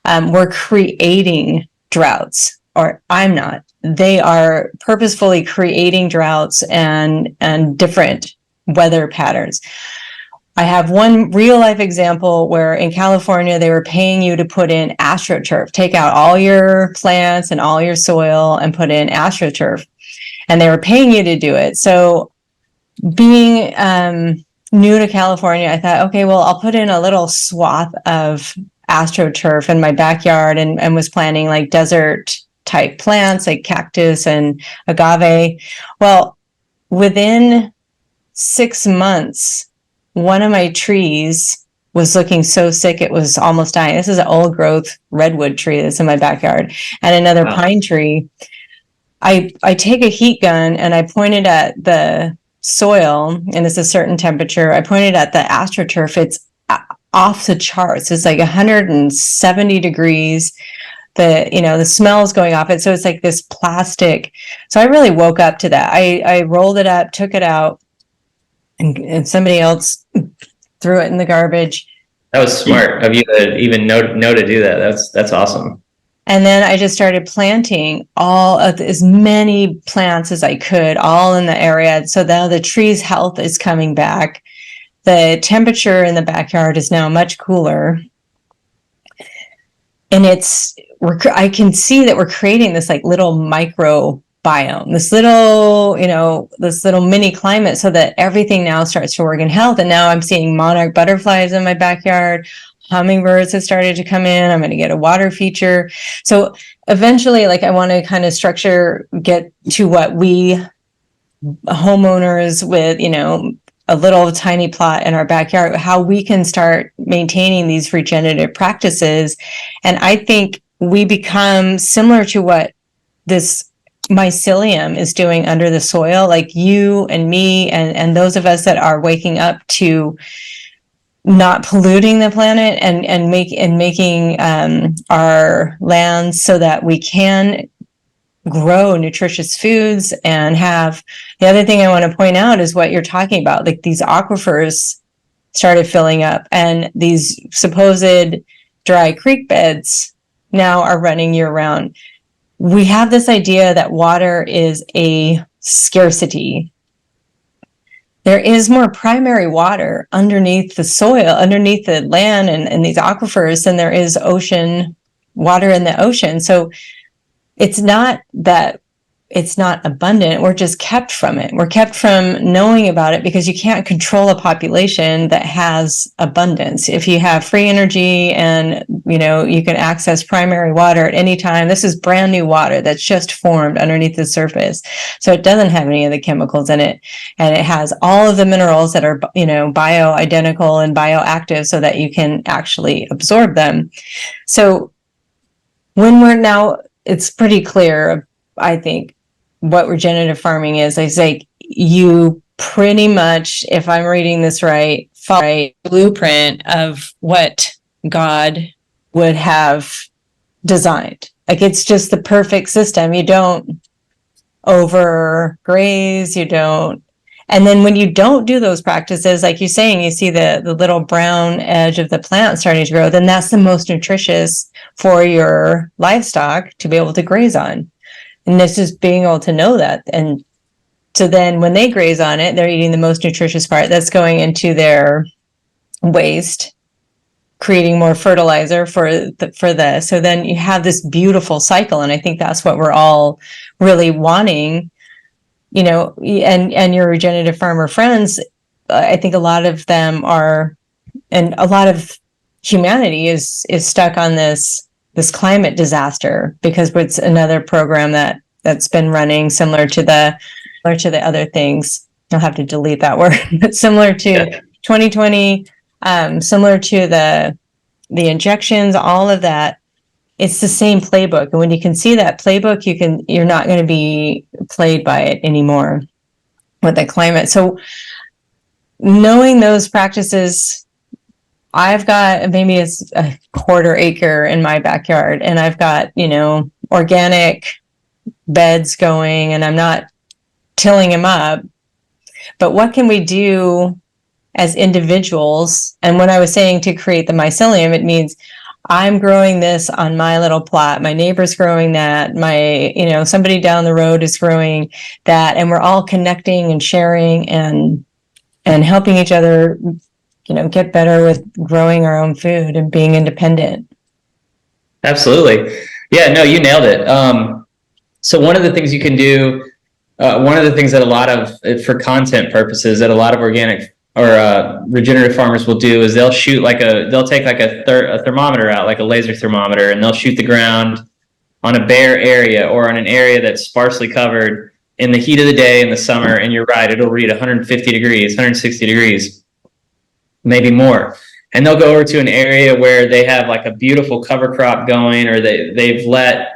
Yes. We're creating droughts, or I'm not. They are purposefully creating droughts and different weather patterns. I have one real life example where in California, they were paying you to put in AstroTurf, take out all your plants and all your soil and put in AstroTurf. And they were paying you to do it. So being new to California, I thought, okay, well, I'll put in a little swath of AstroTurf in my backyard and was planting like desert type plants like cactus and agave. Well, within 6 months, one of my trees was looking so sick it was almost dying. This is an old growth redwood tree that's in my backyard, and another pine tree. I take a heat gun and I point it at the soil, and it's a certain temperature. I pointed at the AstroTurf. It's off the charts. It's like 170 degrees. the smells going off it. So it's like this plastic. So I really woke up to that. I rolled it up, took it out, and somebody else threw it in the garbage. That was smart of you to even know to do that. That's awesome. And then I just started planting all of as many plants as I could, all in the area. So now the tree's health is coming back. The temperature in the backyard is now much cooler. And I can see that we're creating this like little microbiome, this little mini climate, so that everything now starts to work in health. And now I'm seeing monarch butterflies in my backyard. Hummingbirds have started to come in. I'm going to get a water feature. So eventually, like, I want to kind of get to what we homeowners with, a little tiny plot in our backyard, how we can start maintaining these regenerative practices. And I think we become similar to what this mycelium is doing under the soil, like you and me and those of us that are waking up to not polluting the planet and making our lands so that we can grow nutritious foods and have. The other thing I want to point out is what you're talking about, like these aquifers started filling up, and these supposed dry creek beds now are running year round. We have this idea that water is a scarcity. There is more primary water underneath the soil, underneath the land and these aquifers than there is ocean water in the ocean. So it's not that it's not abundant. We're just kept from it. We're kept from knowing about it because you can't control a population that has abundance. If you have free energy and, you can access primary water at any time, this is brand new water that's just formed underneath the surface. So it doesn't have any of the chemicals in it. And it has all of the minerals that are, bioidentical and bioactive so that you can actually absorb them. So it's pretty clear, I think, what regenerative farming is. I say you pretty much, if I'm reading this right, follow a blueprint of what God would have designed. Like, it's just the perfect system. You don't overgraze, and then when you don't do those practices, like you're saying, you see the little brown edge of the plant starting to grow, then that's the most nutritious for your livestock to be able to graze on. And it's just being able to know that. And so then when they graze on it, they're eating the most nutritious part that's going into their waste, creating more fertilizer so then you have this beautiful cycle. And I think that's what we're all really wanting, and your regenerative farmer friends. I think a lot of them are, and a lot of humanity is stuck on this climate disaster because it's another program that's been running similar to the other things. I'll have to delete that word, but similar to 2020, similar to the injections, all of that. It's the same playbook. And when you can see that playbook, you're not going to be played by it anymore with the climate. So knowing those practices, I've got maybe it's a quarter acre in my backyard, and I've got, organic beds going, and I'm not tilling them up. But what can we do as individuals? And when I was saying to create the mycelium, it means I'm growing this on my little plot. My neighbor's growing that. Somebody down the road is growing that, and we're all connecting and sharing and helping each other, get better with growing our own food and being independent. Absolutely. Yeah, no, you nailed it. So one of the things you can do, one of the things that a lot of, for content purposes, that a lot of organic or regenerative farmers will do is they'll take a thermometer out, like a laser thermometer, and they'll shoot the ground on a bare area or on an area that's sparsely covered in the heat of the day in the summer. And you're right, it'll read 150 degrees, 160 degrees, maybe more. And they'll go over to an area where they have like a beautiful cover crop going, or they've left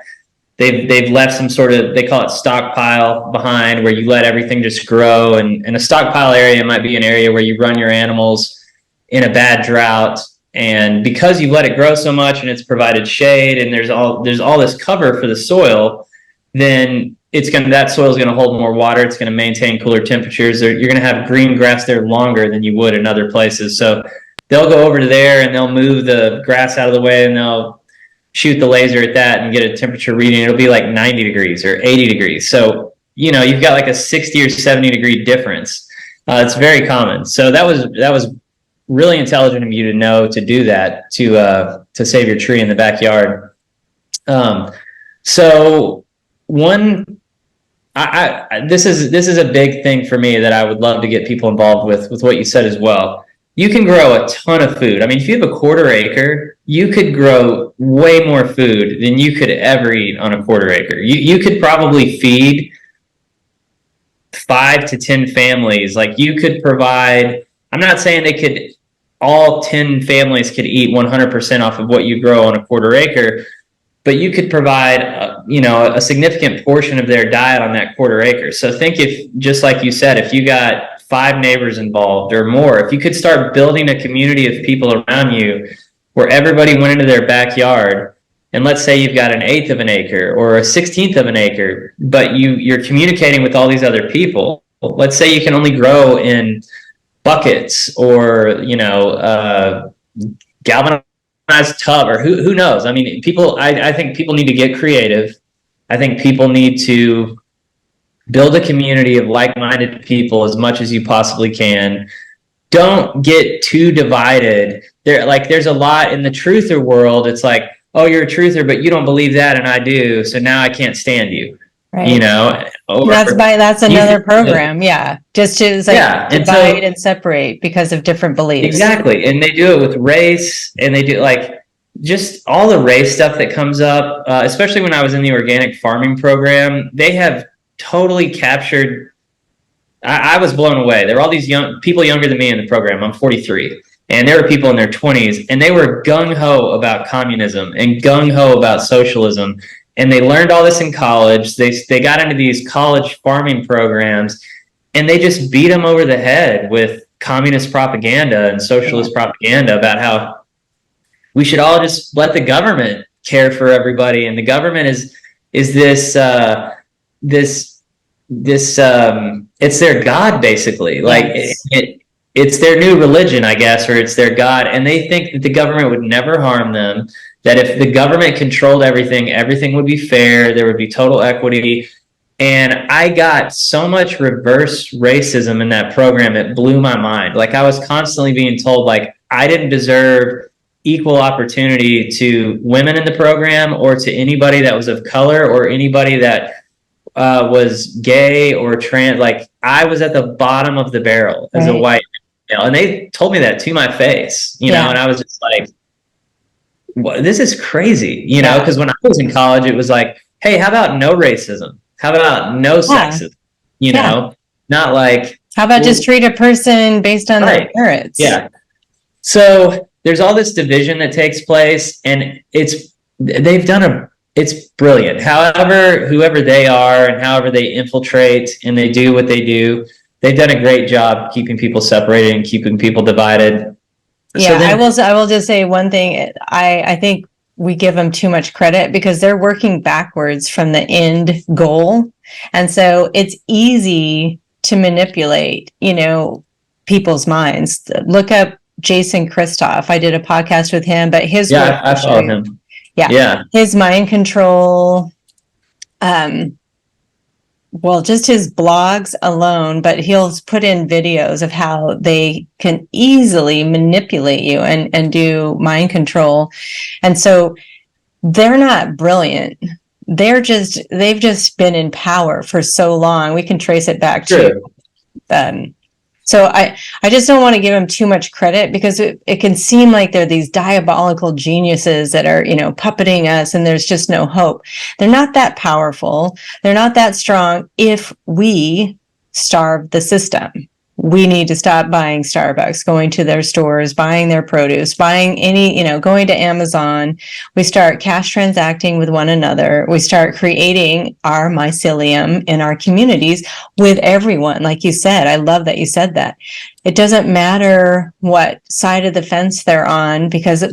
some sort of, they call it stockpile behind, where you let everything just grow. And a stockpile area might be an area where you run your animals in a bad drought And because you've let it grow so much and it's provided shade and there's all this cover for the soil, then that soil is going to hold more water. It's going to maintain cooler temperatures. You're going to have green grass there longer than you would in other places. So they'll go over to there and they'll move the grass out of the way and they'll shoot the laser at that and get a temperature reading. It'll be like 90 degrees or 80 degrees. So, you've got like a 60 or 70 degree difference. It's very common. So that was really intelligent of you to know to do that to save your tree in the backyard. So this is a big thing for me that I would love to get people involved with what you said as well. You can grow a ton of food. I mean, if you have a quarter acre, you could grow way more food than you could ever eat on a quarter acre. You could probably feed 5 to 10 families. Like you could provide, I'm not saying all 10 families could eat 100% off of what you grow on a quarter acre, but you could provide, a significant portion of their diet on that quarter acre. So think just like you said, if you got 5 neighbors involved or more, if you could start building a community of people around you where everybody went into their backyard, and let's say you've got an 1/8 of an acre or a 1/16 of an acre, but you're communicating with all these other people. Let's say you can only grow in buckets or, galvanized tub, or who knows? I mean, I think people need to get creative. I think people need to build a community of like-minded people as much as you possibly can. Don't get too divided. There's a lot in the truther world. It's like, oh, you're a truther, but you don't believe that, and I do, so now I can't stand you. Right. That's another program. Yeah. Just to divide and separate because of different beliefs. Exactly. And they do it with race, and they do just all the race stuff that comes up, especially when I was in the organic farming program. They have totally captured. I was blown away. There were all these young people younger than me in the program. I'm 43. And there were people in their 20s, and they were gung-ho about communism and gung-ho about socialism. And they learned all this in college. They got into these college farming programs, and they just beat them over the head with communist propaganda and socialist propaganda about how we should all just let the government care for everybody. And the government is this it's their God, basically. It's their new religion, I guess, or it's their God. And they think that the government would never harm them, that if the government controlled everything would be fair, there would be total equity. And I got so much reverse racism in that program, it blew my mind. I was constantly being told, I didn't deserve equal opportunity to women in the program or to anybody that was of color or anybody that was gay or trans. I was at the bottom of the barrel as a white male. And they told me that to my face, you know, and I was just like, well, this is crazy, because when I was in college, it was like, hey, how about no racism? How about no sexism? Not how about just treat a person based on their merits? Yeah. So there's all this division that takes place, and it's brilliant. However, whoever they are and however they infiltrate and they do what they do, they've done a great job keeping people separated and keeping people divided. Yeah, so I will just say one thing. I think we give them too much credit because they're working backwards from the end goal. And so it's easy to manipulate, people's minds. Look up Jason Christoff. I did a podcast with him, but his work, I follow him. Yeah. His mind control, just his blogs alone, but he'll put in videos of how they can easily manipulate you and do mind control. And so they're not brilliant. They've just been in power for so long. We can trace it back to so I just don't want to give them too much credit because it can seem like they're these diabolical geniuses that are, puppeting us and there's just no hope. They're not that powerful. They're not that strong if we starve the system. we need to stop buying Starbucks, going to their stores, buying their produce, buying any, going to Amazon. We start cash transacting with one another. We start creating our mycelium in our communities with everyone. Like you said, I love that you said that. It doesn't matter what side of the fence they're on, because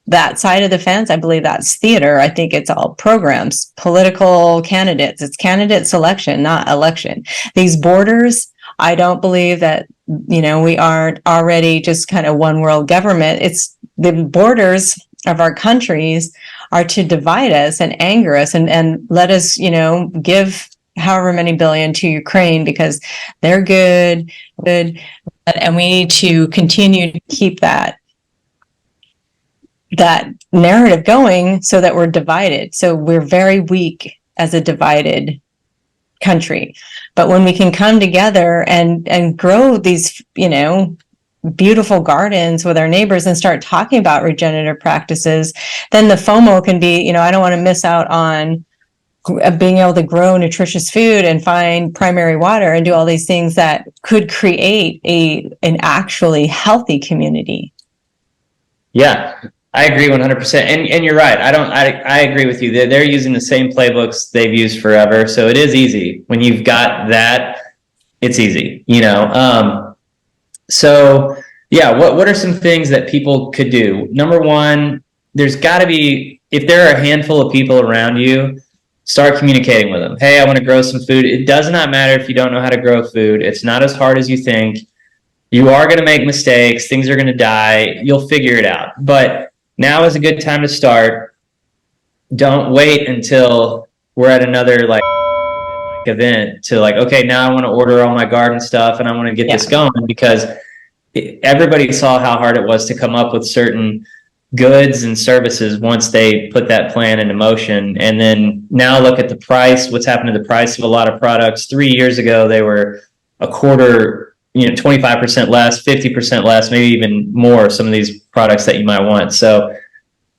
that side of the fence, I believe that's theater. I think it's all programs, political candidates. It's candidate selection, not election. These borders, I don't believe that, we aren't already just kind of one world government. It's the borders of our countries are to divide us and anger us and let us, give however many billion to Ukraine because they're good. And we need to continue to keep that narrative going so that we're divided. So we're very weak as a divided country. But when we can come together and grow these, beautiful gardens with our neighbors and start talking about regenerative practices, then the FOMO can be, I don't want to miss out on being able to grow nutritious food and find primary water and do all these things that could create an actually healthy community. Yeah, I agree 100%. And you're right. I agree with you. They're using the same playbooks they've used forever. So it is easy. When you've got that, it's easy, So yeah, what are some things that people could do? Number one, there's got to be, if there are a handful of people around you, start communicating with them. Hey, I want to grow some food. It does not matter if you don't know how to grow food. It's not as hard as you think. You are going to make mistakes. Things are going to die. You'll figure it out. But now is a good time to start. Don't wait until we're at another event to okay, now I want to order all my garden stuff and I want to get this going, because everybody saw how hard it was to come up with certain goods and services once they put that plan into motion. And then now look at the price, what's happened to the price of a lot of products. 3 years ago, they were a quarter, 25% less, 50% less, maybe even more, some of these products that you might want. So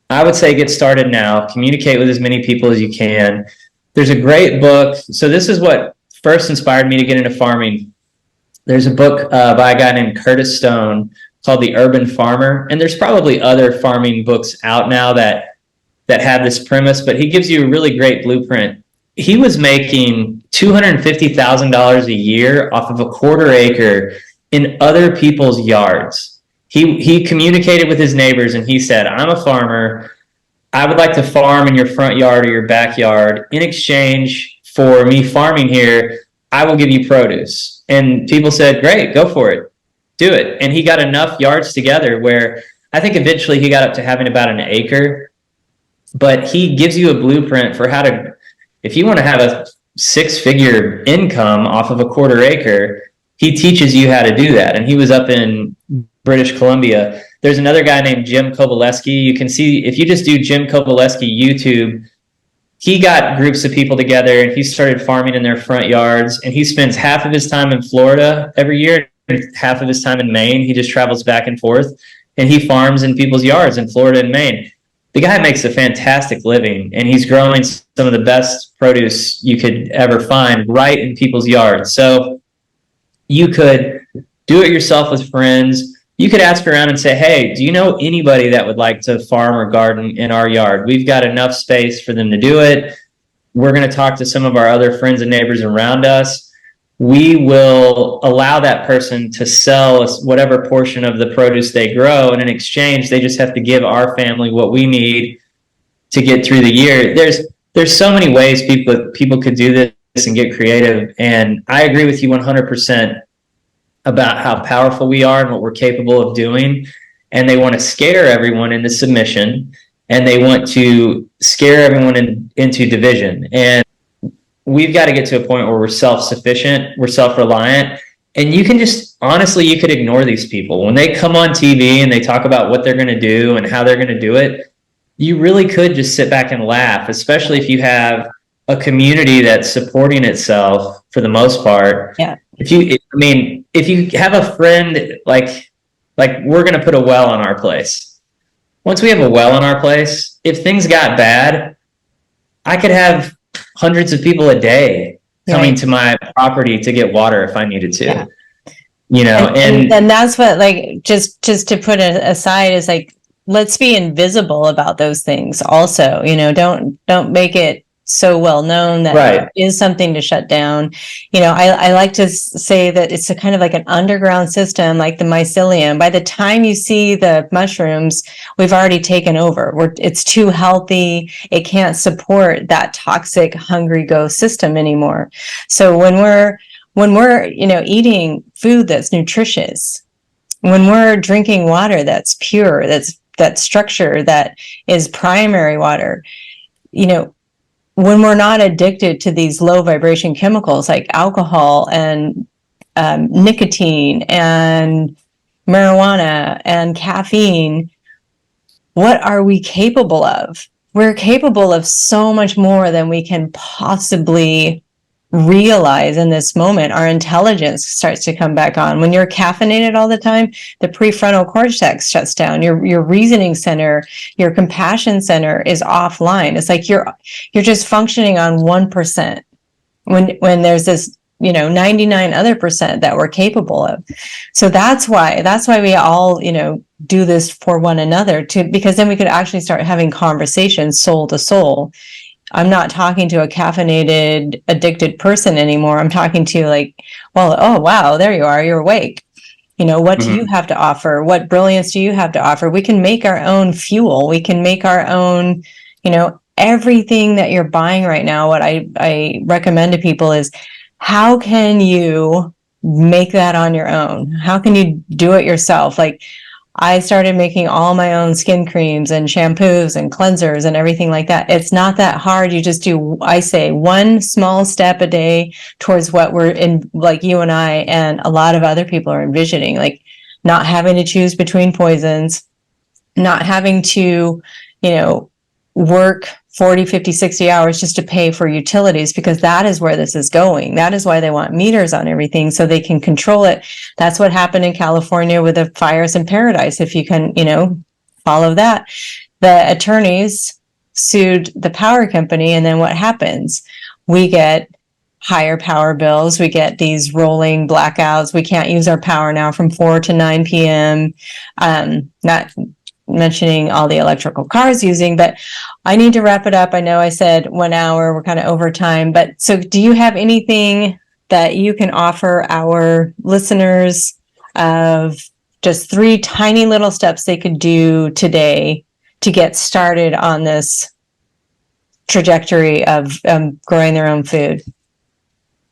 I would say get started now, communicate with as many people as you can. There's a great book. So this is what first inspired me to get into farming. There's a book by a guy named Curtis Stone called The Urban Farmer. And there's probably other farming books out now that have this premise, but he gives you a really great blueprint. He was making $250,000 a year off of a quarter acre in other people's yards. He communicated with his neighbors and he said, I'm a farmer. I would like to farm in your front yard or your backyard. In exchange for me farming here, I will give you produce. And people said, great, go for it. Do it. And he got enough yards together where I think eventually he got up to having about an acre. But he gives you a blueprint for how to, if you want to have a 6-figure income off of a quarter acre, he teaches you how to do that. And he was up in British Columbia. There's another guy named Jim Kowaleski. You can see, if you just do Jim Kowaleski YouTube, he got groups of people together and he started farming in their front yards. And he spends half of his time in Florida every year, and half of his time in Maine. He just travels back and forth and he farms in people's yards in Florida and Maine. The guy makes a fantastic living and he's growing some of the best produce you could ever find right in people's yards. So you could do it yourself with friends. You could ask around and say, hey, do you know anybody that would like to farm or garden in our yard? We've got enough space for them to do it. We're going to talk to some of our other friends and neighbors around us. We will allow that person to sell us whatever portion of the produce they grow. And in exchange, they just have to give our family what we need to get through the year. There's so many ways people could do this and get creative. And I agree with you 100% about how powerful we are and what we're capable of doing. And they want to scare everyone into submission, and they want to scare everyone into division. And we've got to get to a point where we're self-sufficient, we're self-reliant, and you can just, honestly, you could ignore these people. When they come on TV and they talk about what they're going to do and how they're going to do it, you really could just sit back and laugh, especially if you have a community that's supporting itself for the most part. Yeah. If you have a friend, like we're going to put a well on our place. Once we have a well on our place, if things got bad, I could have hundreds of people a day coming to my property to get water if I needed to. Yeah. you know, and that's what, like, just to put it aside, is like, let's be invisible about those things also, you know, don't make it so well known that there is something to shut down. You know, I like to say that it's a kind of like an underground system, like the mycelium. By the time you see the mushrooms, we've already taken over. It's too healthy. It can't support that toxic hungry ghost system anymore. So when we're, you know, eating food that's nutritious, when we're drinking water that's pure, that's structure, that is primary water, you know, when we're not addicted to these low vibration chemicals like alcohol and nicotine and marijuana and caffeine, what are we capable of? We're capable of so much more than we can possibly realize in this moment. Our intelligence starts to come back on. When you're caffeinated all the time, the prefrontal cortex shuts down. Your reasoning center, your compassion center is offline. It's like you're just functioning on 1% when there's this, you know, 99 other percent that we're capable of. So that's why we all, you know, do this for one another, because then we could actually start having conversations soul to soul. I'm not talking to a caffeinated, addicted person anymore. I'm talking to, like, well, oh, wow, there you are. You're awake. You know, what do you have to offer? What brilliance do you have to offer? We can make our own fuel. We can make our own, you know, everything that you're buying right now. What I recommend to people is, how can you make that on your own? How can you do it yourself? Like, I started making all my own skin creams and shampoos and cleansers and everything like that. It's not that hard. You just do, I say, one small step a day towards what we're in, like you and I and a lot of other people are envisioning, like not having to choose between poisons, not having to, you know, work 40, 50, 60 hours just to pay for utilities, because that is where this is going. That is why they want meters on everything, so they can control it. That's what happened in California with the fires in Paradise. If you can, you know, follow that. The attorneys sued the power company, and then what happens? We get higher power bills. We get these rolling blackouts. We can't use our power now from 4 to 9 p.m. Not mentioning all the electrical cars using, but I need to wrap it up. I know I said 1 hour, we're kind of over time, but so do you have anything that you can offer our listeners of just 3 tiny little steps they could do today to get started on this trajectory of growing their own food?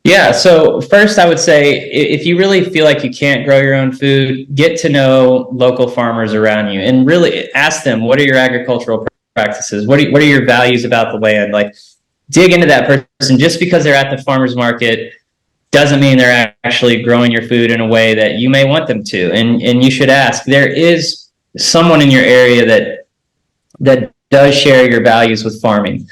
Yeah. So first, I would say, if you really feel like you can't grow your own food, get to know local farmers around you and really ask them, what are your agricultural practices? What are your values about the land? Like, dig into that person. Just because they're at the farmer's market doesn't mean they're actually growing your food in a way that you may want them to. And you should ask. There is someone in your area that does share your values with farming.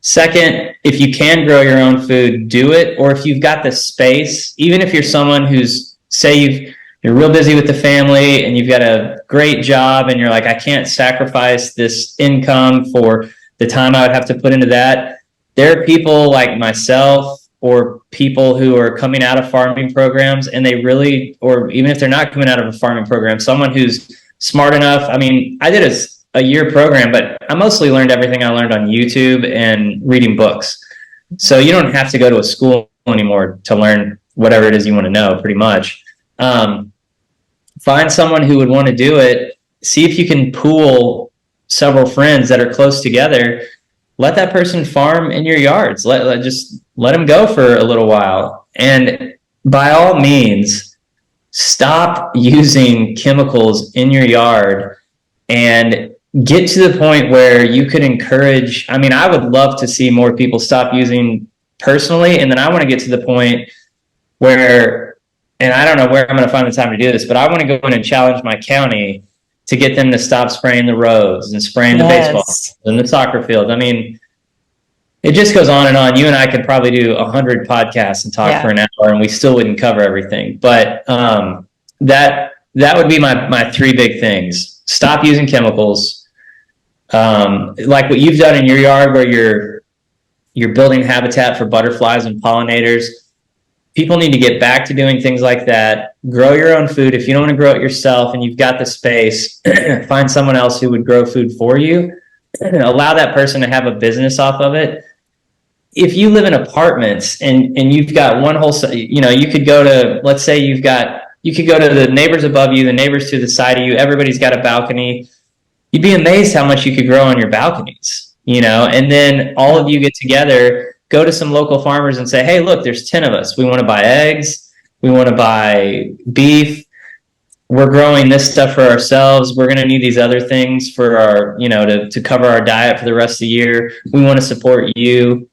Second, if you can grow your own food, do it. Or if you've got the space, even if you're someone who's, say you're real busy with the family and you've got a great job and you're like, I can't sacrifice this income for the time I would have to put into that. There are people like myself or people who are coming out of farming programs, and they really, or even if they're not coming out of a farming program, someone who's smart enough. I mean, I did a year program, but I mostly learned everything I learned on YouTube and reading books. So you don't have to go to a school anymore to learn whatever it is you want to know, pretty much. Find someone who would want to do it. See if you can pool several friends that are close together. Let that person farm in your yards. Just let them go for a little while. And by all means, stop using chemicals in your yard and get to the point where you could encourage. I mean, I would love to see more people stop using personally. And then I want to get to the point where, and I don't know where I'm going to find the time to do this, but I want to go in and challenge my county to get them to stop spraying the roads and spraying the baseball and the soccer field. I mean, it just goes on and on. You and I could probably do 100 podcasts and talk for an hour, and we still wouldn't cover everything. But that would be my 3 big things. Stop using chemicals. Like what you've done in your yard, where you're building habitat for butterflies and pollinators. people need to get back to doing things like that. Grow your own food. If you don't want to grow it yourself and you've got the space, find someone else who would grow food for you. Allow that person to have a business off of it. If you live in apartments and you've got one whole, you could go to, let's say you could go to the neighbors above you, the neighbors to the side of you, everybody's got a balcony. You'd be amazed how much you could grow on your balconies, and then all of you get together, go to some local farmers and say, hey, look, there's 10 of us. We want to buy eggs. We want to buy beef. We're growing this stuff for ourselves. We're going to need these other things for our, to cover our diet for the rest of the year. We want to support you.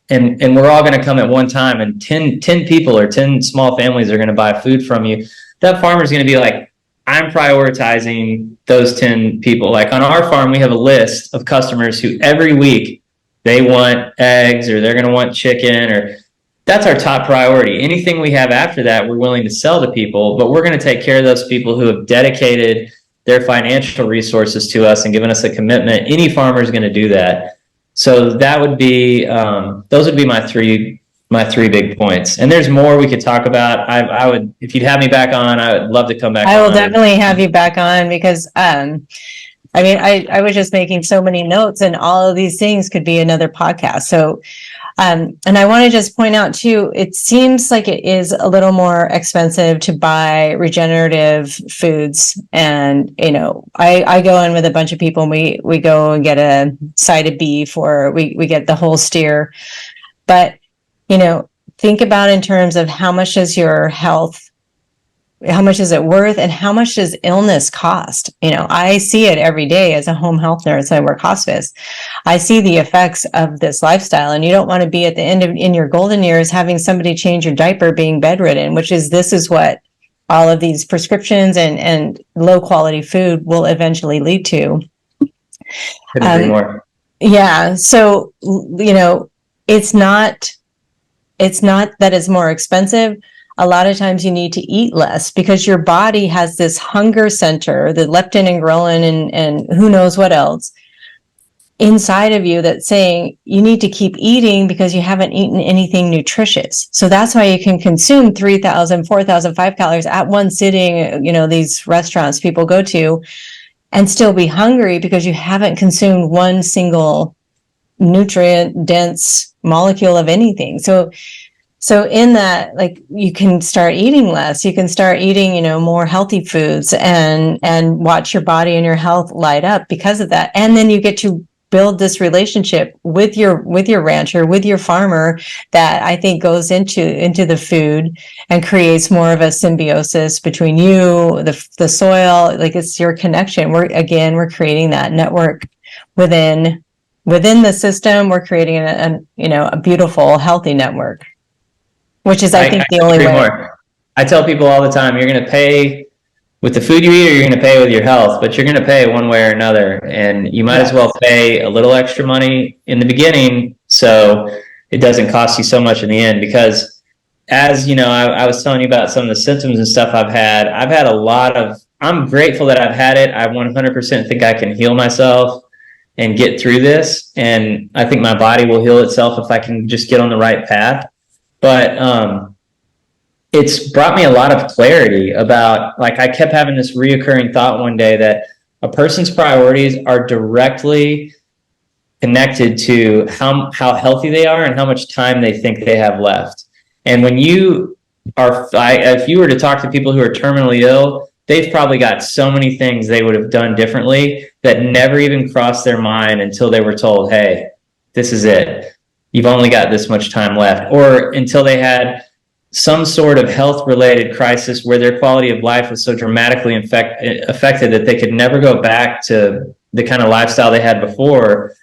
And we're all going to come at one time, and 10 people or 10 small families are going to buy food from you. That farmer's going to be like, I'm prioritizing those 10 people. Like on our farm, we have a list of customers who every week they want eggs or they're going to want chicken, or that's our top priority. Anything we have after that, we're willing to sell to people, but we're going to take care of those people who have dedicated their financial resources to us and given us a commitment. Any farmer is going to do that. So that would be, those would be my three big points. And there's more we could talk about. I would, if you'd have me back on, I would love to come back. I will definitely have you back on, because, I was just making so many notes, and all of these things could be another podcast. So, and I want to just point out too, it seems like it is a little more expensive to buy regenerative foods. And, I go in with a bunch of people, and we go and get a side of beef, or we get the whole steer. But, think about in terms of how much is your health, how much is it worth, and how much does illness cost? I see it every day as a home health nurse. I work hospice. I see the effects of this lifestyle, and you don't want to be at the end of in your golden years having somebody change your diaper, being bedridden, this is what all of these prescriptions and low quality food will eventually lead to. Couldn't agree more. Yeah. So, it's not that it's more expensive. A lot of times you need to eat less, because your body has this hunger center, the leptin and ghrelin and who knows what else inside of you that's saying you need to keep eating because you haven't eaten anything nutritious. So that's why you can consume 3,000, 4,000, 5 calories at one sitting, these restaurants people go to, and still be hungry because you haven't consumed one single nutrient dense molecule of anything. So in that, like, you can start eating less, you can start eating, more healthy foods, and watch your body and your health light up because of that. And then you get to build this relationship with your rancher, with your farmer, that I think goes into the food and creates more of a symbiosis between you, the soil. Like, it's your connection. We're creating that network within the system. We're creating a beautiful, healthy network. Which is, I think, the only way. I tell people all the time, you're going to pay with the food you eat, or you're going to pay with your health, but you're going to pay one way or another. And you might as well pay a little extra money in the beginning so it doesn't cost you so much in the end. Because as I was telling you about some of the symptoms and stuff I've had I'm grateful that I've had it. I 100% think I can heal myself and get through this. And I think my body will heal itself if I can just get on the right path. But it's brought me a lot of clarity about, like, I kept having this reoccurring thought one day that a person's priorities are directly connected to how healthy they are and how much time they think they have left. And when if you were to talk to people who are terminally ill, they've probably got so many things they would have done differently that never even crossed their mind until they were told, hey, this is it. You've only got this much time left, or until they had some sort of health-related crisis where their quality of life was so dramatically affected that they could never go back to the kind of lifestyle they had before.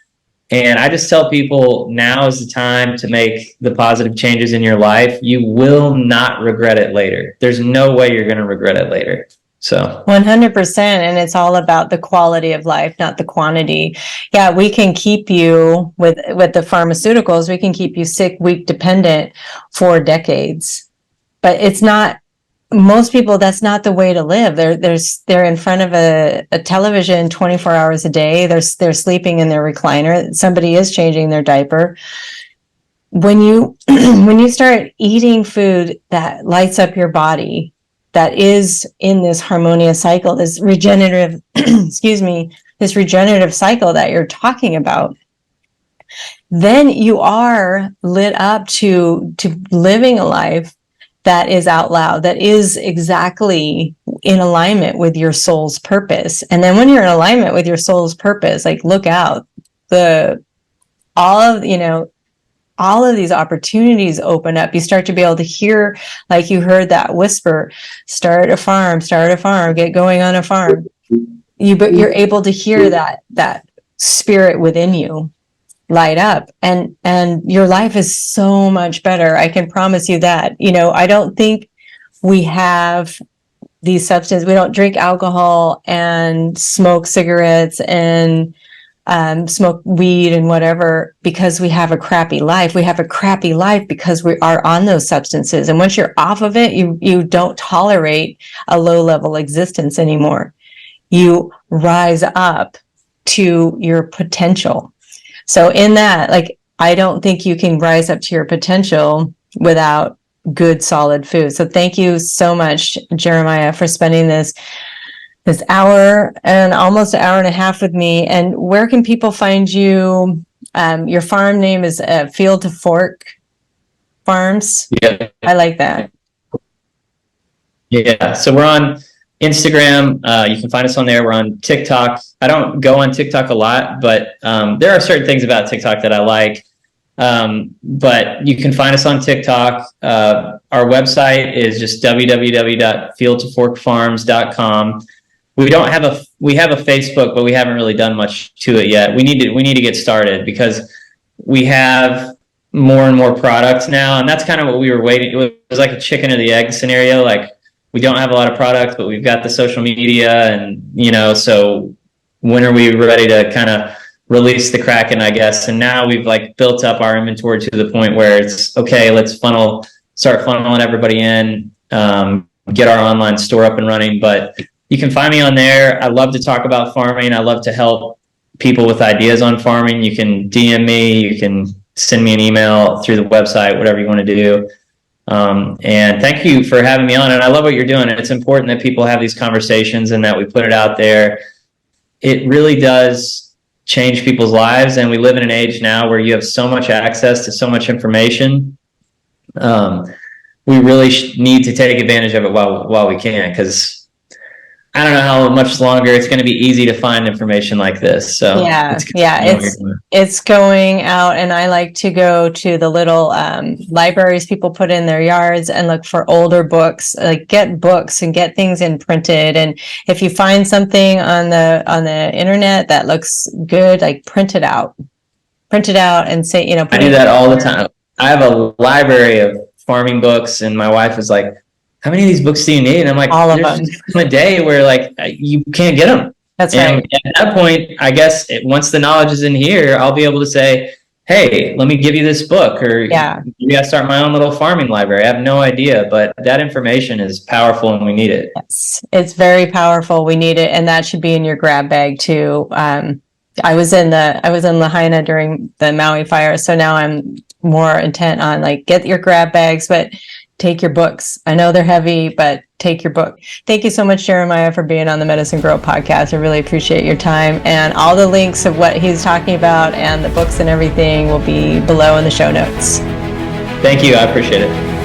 And I just tell people, now is the time to make the positive changes in your life. You will not regret it later. There's no way you're going to regret it later. So 100%. And it's all about the quality of life, not the quantity. Yeah, we can keep you with the pharmaceuticals, we can keep you sick, weak, dependent for decades. But it's not, most people, that's not the way to live. They're in front of a television 24 hours a day. They're sleeping in their recliner. Somebody is changing their diaper. when you when you start eating food that lights up your body, that is in this harmonious cycle, this regenerative excuse me, this regenerative cycle that you're talking about, then you are lit up to living a life that is out loud, that is exactly in alignment with your soul's purpose. And then when you're in alignment with your soul's purpose, like, look out, all of these opportunities open up. You start to be able to hear, like you heard that whisper, start a farm, get going on a farm. You're able to hear that spirit within you light up, and your life is so much better. I can promise you that. I don't think we have these substances. We don't drink alcohol and smoke cigarettes and smoke weed and whatever because we have a crappy life. We have a crappy life because we are on those substances. And once you're off of it, you don't tolerate a low level existence anymore. You rise up to your potential. So in that, like, I don't think you can rise up to your potential without good, solid food. So thank you so much, Jerimiah, for spending this hour and almost an hour and a half with me. And where can people find you? Your farm name is Field to Fork Farms. Yeah. I like that. Yeah. So we're on Instagram. You can find us on there. We're on TikTok. I don't go on TikTok a lot, but there are certain things about TikTok that I like. But you can find us on TikTok. Our website is just www.fieldtoforkfarms.com. We have a Facebook, but we haven't really done much to it yet. We need to get started because we have more and more products now, and that's kind of what we were waiting. It was like a chicken or the egg scenario. Like, we don't have a lot of products, but we've got the social media, and so when are we ready to kind of release the Kraken, I guess? And now we've like built up our inventory to the point where it's okay. Let's start funneling everybody in, get our online store up and running. But you can find me on there. I love to talk about farming. I love to help people with ideas on farming. You can DM me. You can send me an email through the website, whatever you want to do. And thank you for having me on. And I love what you're doing. And it's important that people have these conversations and that we put it out there. It really does change people's lives. And we live in an age now where you have so much access to so much information. We really need to take advantage of it while we can, because I don't know how much longer it's going to be easy to find information like this. So it's going out, and I like to go to the little libraries people put in their yards and look for older books, like get books and get things in printed. And if you find something on the internet that looks good, like print it out and say, I do that all the time. I have a library of farming books, and my wife is like, how many of these books do you need? And I'm like, all of them. A day where like you can't get them. That's right. At that point, I guess once the knowledge is in here, I'll be able to say, hey, let me give you this book, or maybe I start my own little farming library. I have no idea, but that information is powerful and we need it. Yes, it's very powerful. We need it. And that should be in your grab bag too. I was in Lahaina during the Maui fire. So now I'm more intent on like, get your grab bags, but take your books. I know they're heavy, but take your book. Thank you so much, Jerimiah, for being on the Medicine Grow podcast. I really appreciate your time. And all the links of what he's talking about and the books and everything will be below in the show notes. Thank you. I appreciate it.